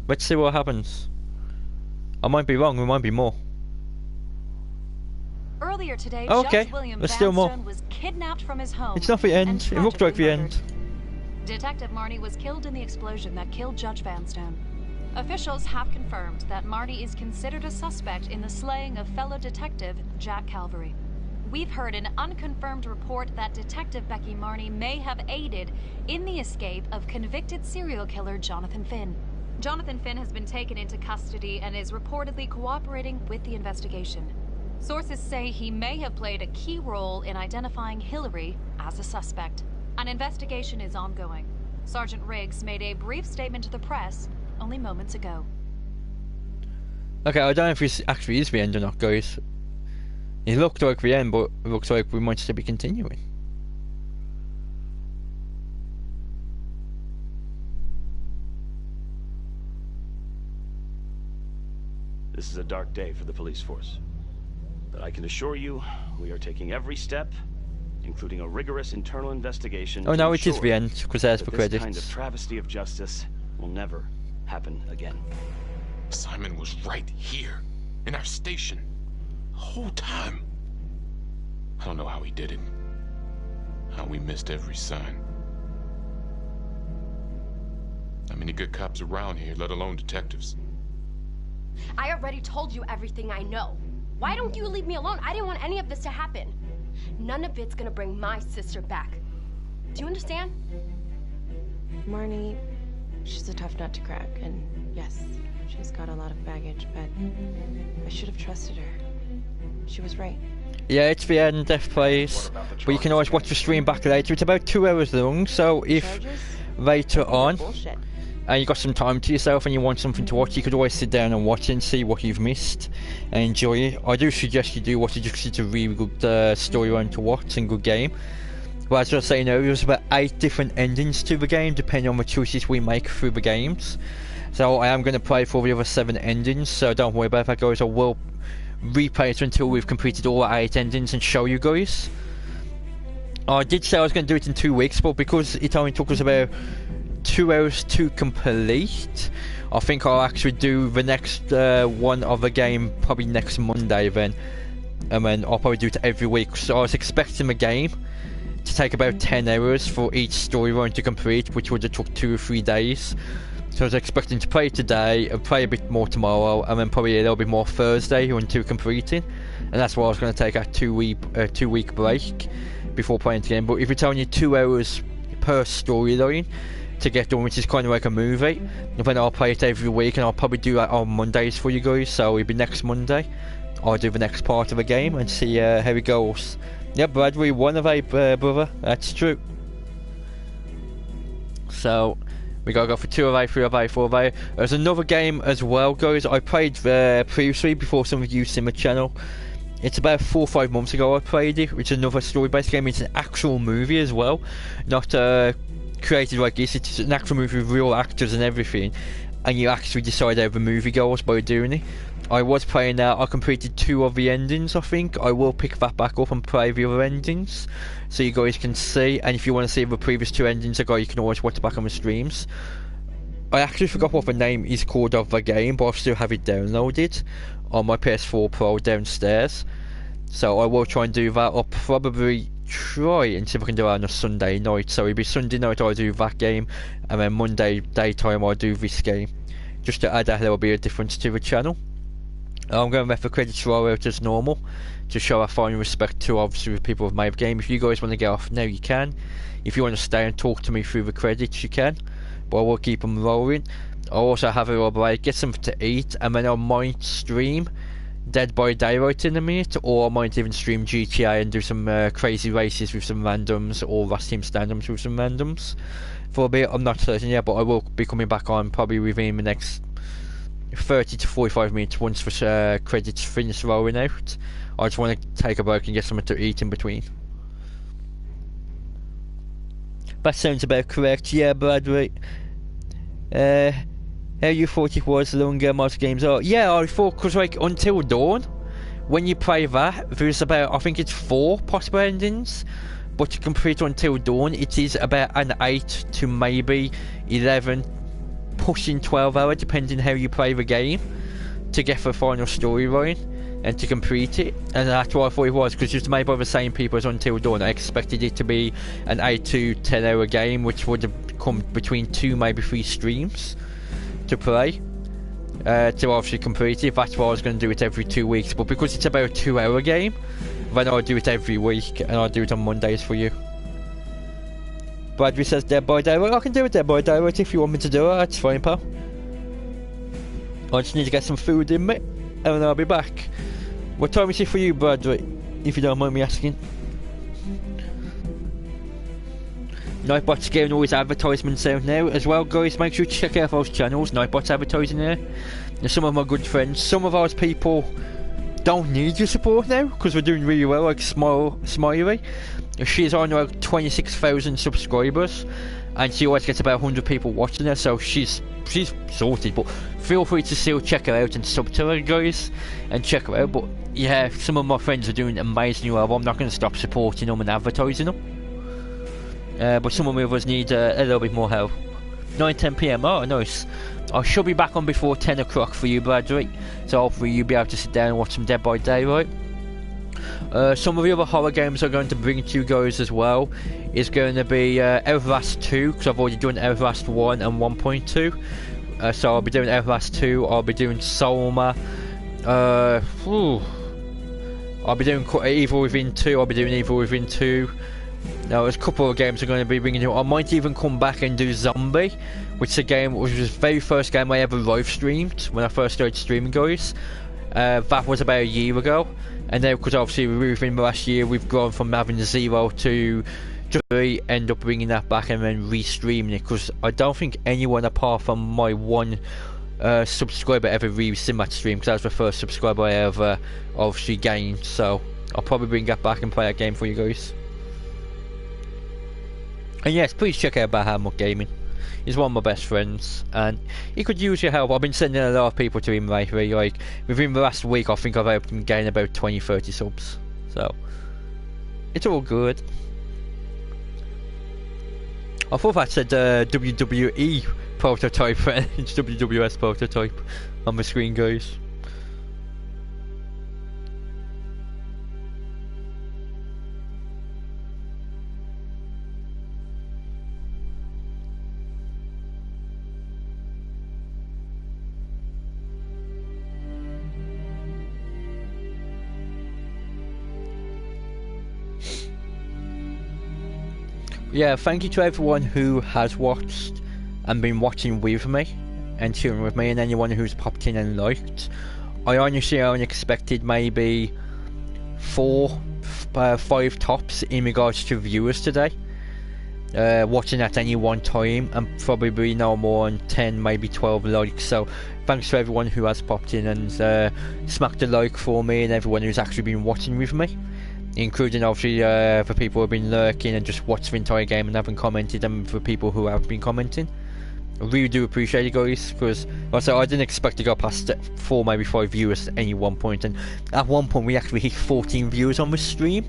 Let's see what happens. I might be wrong. There might be more. Earlier today, okay, Judge William there's still more. Vanstone was kidnapped from his home. It's not the end. It looked like the end. Detective Marnie was killed in the explosion that killed Judge Vanstone. Officials have confirmed that Marnie is considered a suspect in the slaying of fellow detective Jack Calvary. We've heard an unconfirmed report that Detective Becky Marnie may have aided in the escape of convicted serial killer Jonathan Finn. Jonathan Finn has been taken into custody and is reportedly cooperating with the investigation. Sources say he may have played a key role in identifying Hillary as a suspect. An investigation is ongoing. Sergeant Riggs made a brief statement to the press only moments ago. Okay, I don't know if this actually is the end or not, guys. It looked like the end, but it looks like we might still be continuing. This is a dark day for the police force. But I can assure you, we are taking every step, including a rigorous internal investigation. Oh no, it is the end, because there's the credits. This kind of travesty of justice will never happen again. Simon was right here, in our station, the whole time. I don't know how he did it. How we missed every sign. Not many good cops around here, let alone detectives. I already told you everything I know. Why don't you leave me alone? I didn't want any of this to happen. None of it's gonna bring my sister back. Do you understand? Marnie, she's a tough nut to crack, and yes, she's got a lot of baggage, but I should have trusted her. She was right. Yeah, it's the end, Death Plays, but you can always watch the stream back later. It's about 2 hours long, so if later on and you got some time to yourself and you want something to watch, you could always sit down and watch it and see what you've missed and enjoy it. I do suggest you do watch it, just it's a really good storyline to watch and good game. But as I was saying earlier, there's about 8 different endings to the game depending on the choices we make through the games. So I am going to play for the other 7 endings, so don't worry about that, guys. I will replay it until we've completed all 8 endings and show you guys. I did say I was going to do it in 2 weeks, but because it only took us about 2 hours to complete, I think I'll actually do the next one of the game probably next Monday then, and then I'll probably do it every week. So I was expecting the game to take about 10 hours for each storyline to complete, which would have took 2 or 3 days. So I was expecting to play today and play a bit more tomorrow, and then probably a little bit more Thursday until completing. And that's why I was going to take a 2 week break before playing the game. But if it's only 2 hours per storyline to get done, which is kind of like a movie, then I'll play it every week, and I'll probably do that on Mondays for you guys. So it'll be next Monday I'll do the next part of the game and see how it goes. Yeah, Bradley won of 8, brother, that's true. So we gotta go for 2 of 8, 3 of 8, 4 of 8. There's another game as well, guys. I played previously before some of you see my channel. It's about 4 or 5 months ago I played it. It's another story-based game. It's an actual movie as well, not created like this. It's an actual movie with real actors and everything, and you actually decide how the movie goes by doing it. I was playing that. I completed 2 of the endings, I think. I will pick that back up and play the other endings so you guys can see, and if you want to see the previous 2 endings I got, you can always watch it back on the streams. I actually forgot what the name is called of the game, but I still have it downloaded on my PS4 Pro downstairs, so I will try and do that. I'll probably try and see if I can do it on a Sunday night, so it'll be Sunday night I'll do that game, and then Monday daytime I'll do this game, just to add a little bit of difference to the channel. I'm going to let the credits roll out as normal to show our final respect to obviously the people of my game. If you guys want to get off now, you can. If you want to stay and talk to me through the credits, you can, but I will keep them rolling. I'll also have a little break, get something to eat, and then I might stream Dead by Daylight in a minute, or I might even stream GTA and do some crazy races with some randoms, or Last Team stand-ups with some randoms for a bit. I'm not certain yet, but I will be coming back on probably within the next 30 to 45 minutes once the credits finish rolling out. I just want to take a break and get something to eat in between. That sounds about correct, yeah, Bradley. How you thought it was longer most games are? Yeah, I thought, because like Until Dawn, when you play that, there's about, I think it's 4 possible endings, but to complete Until Dawn, it is about an 8 to maybe 11, pushing 12 hours, depending how you play the game, to get the final storyline and to complete it. And that's what I thought it was, because it's made by the same people as Until Dawn. I expected it to be an 8 to 10 hour game, which would have come between 2, maybe 3 streams to play, to obviously complete it. That's why I was going to do it every 2 weeks, but because it's about a 2 hour game, then I'll do it every week, and I'll do it on Mondays for you. Bradley says Dead by Daylight. I can do it Dead by Daylight if you want me to do it, that's fine, pal. I just need to get some food in me, and then I'll be back. What time is it for you, Bradley, if you don't mind me asking? Nightbot's getting all his advertisements out now as well, guys. Make sure you check out those channels. Nightbot's advertising there. And some of my good friends, some of those people don't need your support now because we're doing really well, like Smiley. She's on like 26,000 subscribers and she always gets about 100 people watching her, so she's sorted. But feel free to still check her out and sub to her, guys, and check her out. But yeah, some of my friends are doing amazing well. I'm not going to stop supporting them and advertising them. But some of the others need a little bit more help. 9-10 PM, oh nice. I should be back on before 10 o'clock for you, Bradley, so hopefully you'll be able to sit down and watch some Dead by Daylight. Some of the other horror games I'm going to bring to you guys as well is going to be Outlast 2, because I've already done Outlast 1 and 1.2. So I'll be doing Outlast 2, I'll be doing Soma, I'll be doing Evil Within 2, I'll be doing Evil Within 2. Now there's a couple of games I'm going to be bringing you. I might even come back and do Zombie, which is a game which was the very first game I ever live streamed when I first started streaming, guys. That was about a year ago, and then because obviously within the last year we've gone from having 0 to 3, end up bringing that back and then re-streaming it, because I don't think anyone apart from my one subscriber ever re-streamed that stream, because that was the first subscriber I ever obviously gained. So I'll probably bring that back and play that game for you guys. And yes, please check out Bahamut Gaming. He's one of my best friends, and he could use your help. I've been sending a lot of people to him lately. Like within the last week, I think I've helped him gain about 20-30 subs. So it's all good. I thought that said WWE prototype, and it's WWS prototype on the screen, guys. Yeah, thank you to everyone who has watched and been watching with me and cheering with me, and anyone who's popped in and liked. I honestly only expected maybe 4-5 tops in regards to viewers today watching at any one time, and probably no more than 10, maybe 12 likes. So thanks to everyone who has popped in and smacked a like for me, and everyone who's actually been watching with me, including obviously for people who have been lurking and just watched the entire game and haven't commented, and for people who have been commenting. I really do appreciate it, guys, because I didn't expect to go past 4, maybe 5 viewers at any one point, and at one point we actually hit 14 viewers on the stream,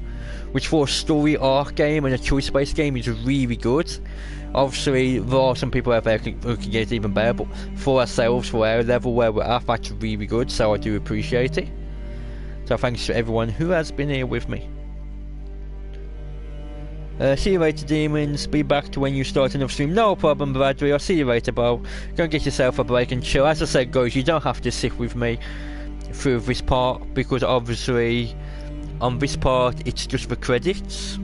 which for a story arc game and a choice-based game is really good. Obviously there are some people out there who can get it even better, but for ourselves, for our level where we're at, that's really good, so I do appreciate it. So thanks to everyone who has been here with me. See you later, demons. Be back to when you start another stream. No problem, Bradley. I'll see you later, bro. Go and get yourself a break and chill. As I said, guys, you don't have to sit with me through this part, because obviously on this part it's just the credits,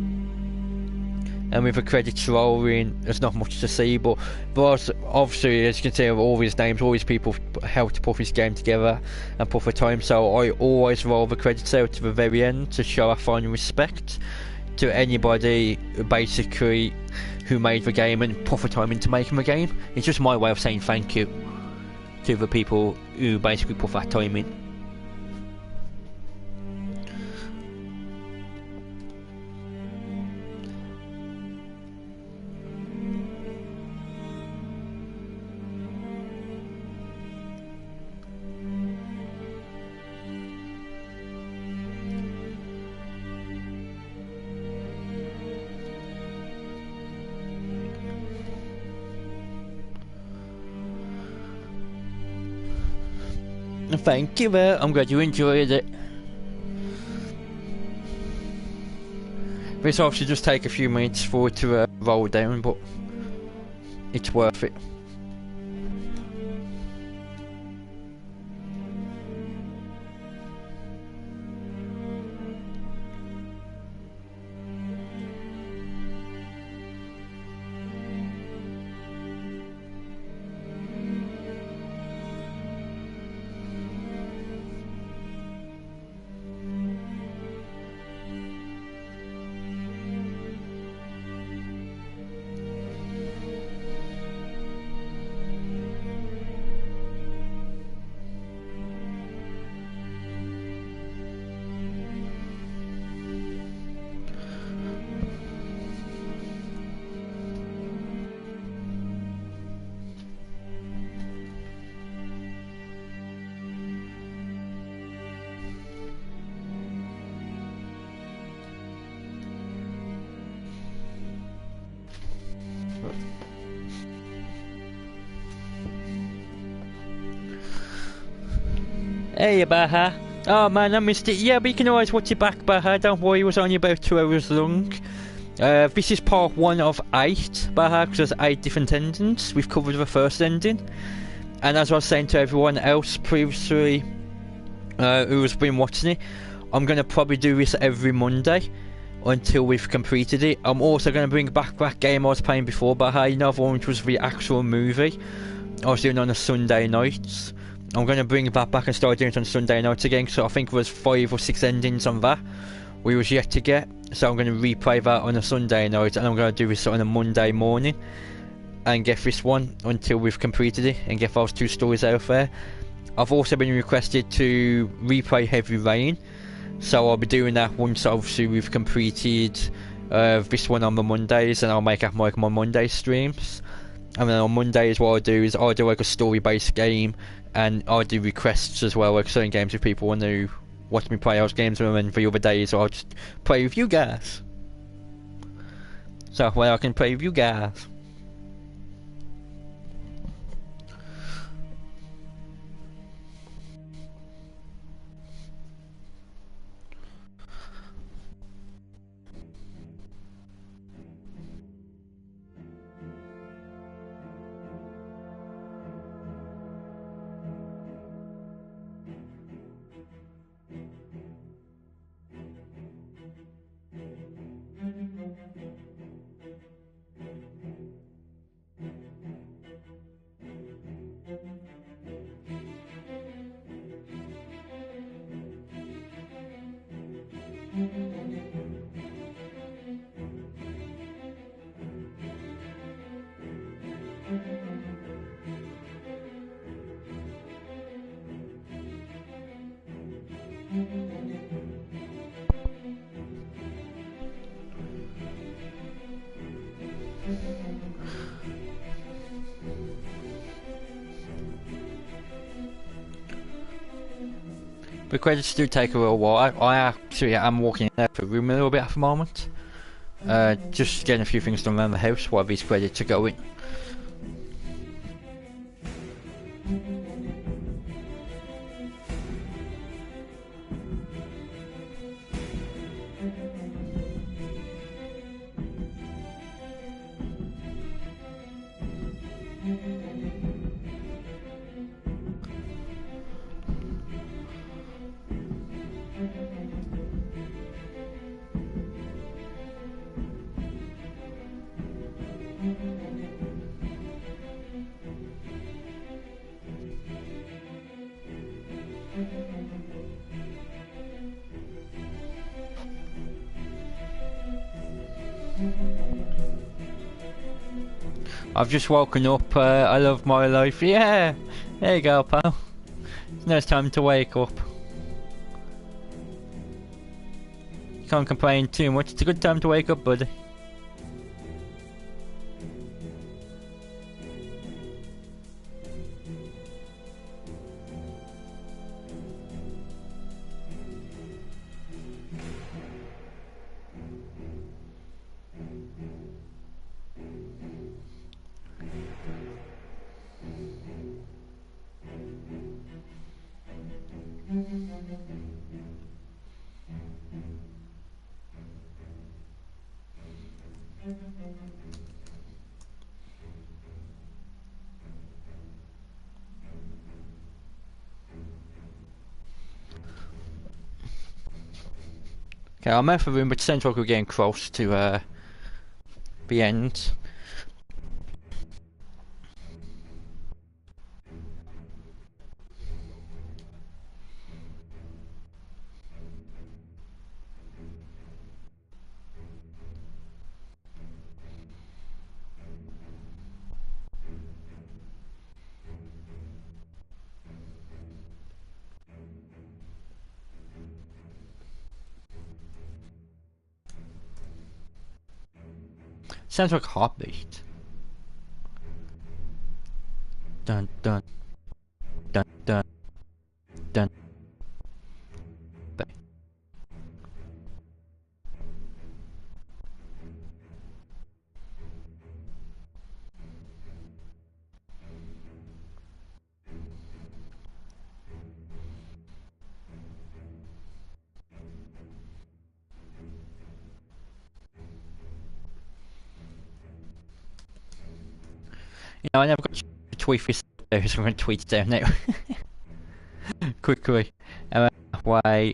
and with the credits rolling there's not much to see, but obviously, as you can see, all these names, all these people helped to put this game together and put the time, so I always roll the credits out to the very end to show our final respect to anybody basically who made the game and put the time into making the game. It's just my way of saying thank you to the people who basically put that time in. Thank you, I'm glad you enjoyed it. This obviously just take a few minutes for it to roll down, but it's worth it. Hey Baha. Oh man, I missed it. Yeah, but you can always watch it back, Baha. Don't worry, it was only about 2 hours long. This is part 1 of 8, Baha, because there's 8 different endings. We've covered the first ending. And as I was saying to everyone else previously who's been watching it, I'm going to probably do this every Monday until we've completed it. I'm also going to bring back that game I was playing before, Baha, you know, the one which was the actual movie I was doing on a Sunday night. I'm going to bring that back and start doing it on Sunday nights again, so I think there was 5 or 6 endings on that we was yet to get, so I'm going to replay that on a Sunday night, and I'm going to do this on a Monday morning and get this one until we've completed it and get those 2 stories out there. I've also been requested to replay Heavy Rain, so I'll be doing that once obviously we've completed this one on the Mondays, and I'll make up like my Monday streams. And then on Mondays what I'll do is I'll do like a story based game, and I'll do requests as well, like certain games if people want to watch me play those games, and then the other days I'll just play with you guys. So when I can play with you guys. The credits do take a little while. I actually am walking out of the room a little bit at the moment. Just getting a few things done around the house while these credits are going. I've just woken up, I love my life, yeah! There you go, pal. Now it's time to wake up. You can't complain too much. It's a good time to wake up, buddy. Okay, I'm out of the room, but it sounds like we're getting close to the end. Sounds like a heartbeat. Dun dun dun dun dun. You know, I never got to tweet this there, so I'm going to tweet it down now. Quickly. Why,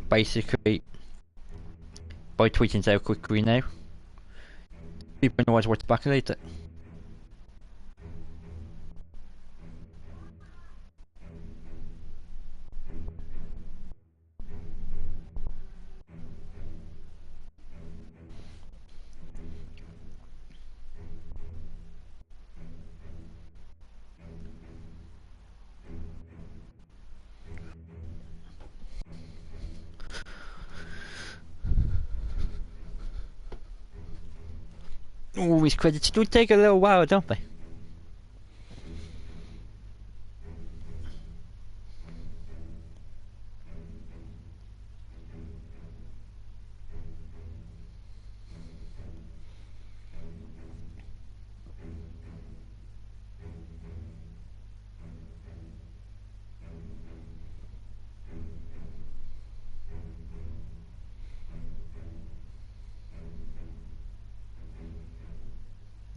basically, by tweeting it out quickly now, people know what's back later. All these credits do take a little while, don't they?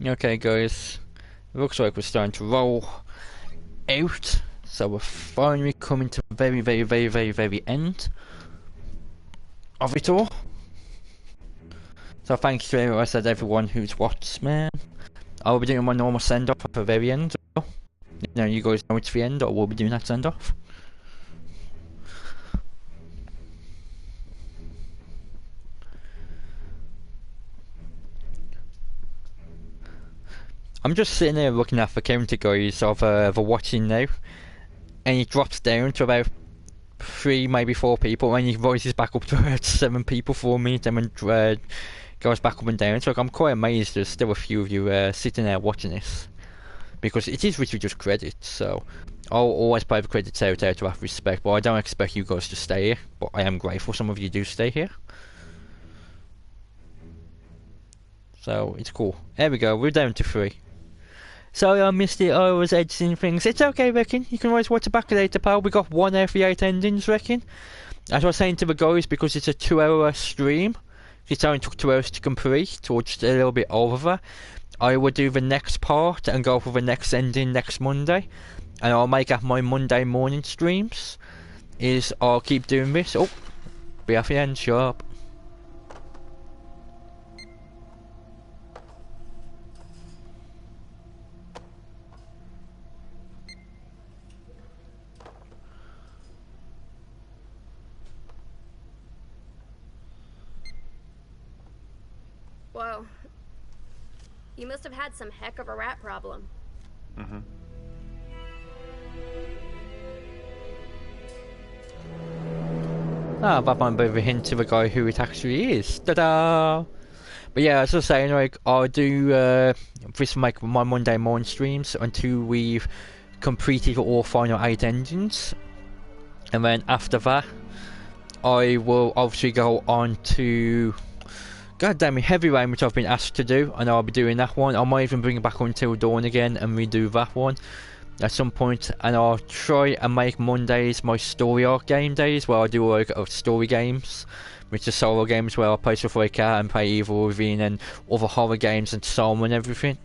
Okay guys, it looks like we're starting to roll out, so we're finally coming to the very end of it all. So thanks to everyone who's watched, man. I'll be doing my normal send off at the very end. You know, you guys know it's the end, or we'll be doing that send off. I'm just sitting there looking at the counter, guys, of the watching now, and it drops down to about 3, maybe 4 people, and it rises back up to about 7 people for me, then goes back up and down. So I'm quite amazed there's still a few of you sitting there watching this, because it is literally just credits. So I'll always play the credits out of respect, but I don't expect you guys to stay here, but I am grateful some of you do stay here. So it's cool. There we go, we're down to 3. Sorry I missed it, I was editing things. It's okay, reckon. You can always watch it back later, pal. We got 1 out of the 8 endings, reckon. As I was saying to the guys, because it's a 2-hour stream, it only took 2 hours to complete, or just a little bit over. I will do the next part and go for the next ending next Monday. And I'll make up my Monday morning streams. I'll keep doing this. Oh, be off the end, sharp. Whoa. You must have had some heck of a rat problem. Mm-hmm. that might be a hint to the guy who it actually is. Ta-da! But yeah, as I was saying, like, I'll do this like my Monday morning streams until we've completed all final 8 engines, and then after that, I will obviously go on to goddamn Heavy Rain, which I've been asked to do, and I'll be doing that one. I might even bring it back Until Dawn again and redo that one at some point, and I'll try and make Mondays my story arc game days, where I do like story games, which are solo games where I play stuff like that and play Evil Within and other horror games and Psalm and everything.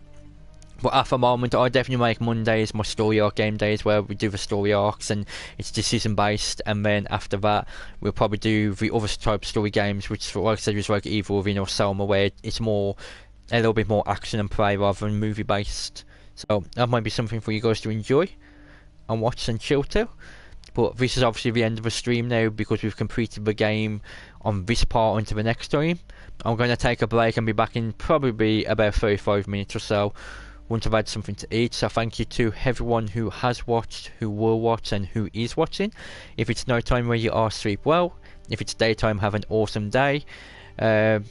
But at the moment, I definitely make Mondays my story arc game days, where we do the story arcs and it's decision based, and then after that we'll probably do the other type of story games, which, like I said, is like Evil Within or Selma, where it's more a little bit more action and play rather than movie based. So that might be something for you guys to enjoy and watch and chill to. But this is obviously the end of the stream now, because we've completed the game on this part into the next stream. I'm going to take a break and be back in probably about 35 minutes or so, once I've had something to eat. So thank you to everyone who has watched, who will watch, and who is watching. If it's night time where you are, sleep well. If it's daytime, have an awesome day. If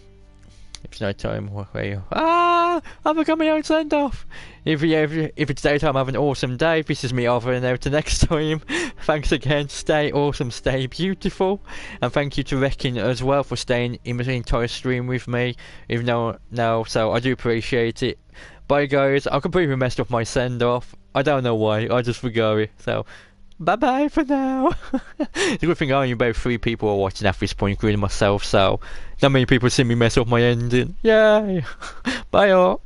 it's night time where you I'm becoming my own send off. If it's daytime, have an awesome day. This is me over and out to next time. Thanks again. Stay awesome, stay beautiful, and thank you to Reckon as well for staying in the entire stream with me. Even though now, so I do appreciate it. Bye guys. I completely messed up my send off. I don't know why. I just forgot it. So bye bye for now. The good thing, only about 3 people are watching at this point, including myself. So not many people see me mess up my ending. Yay. Bye all.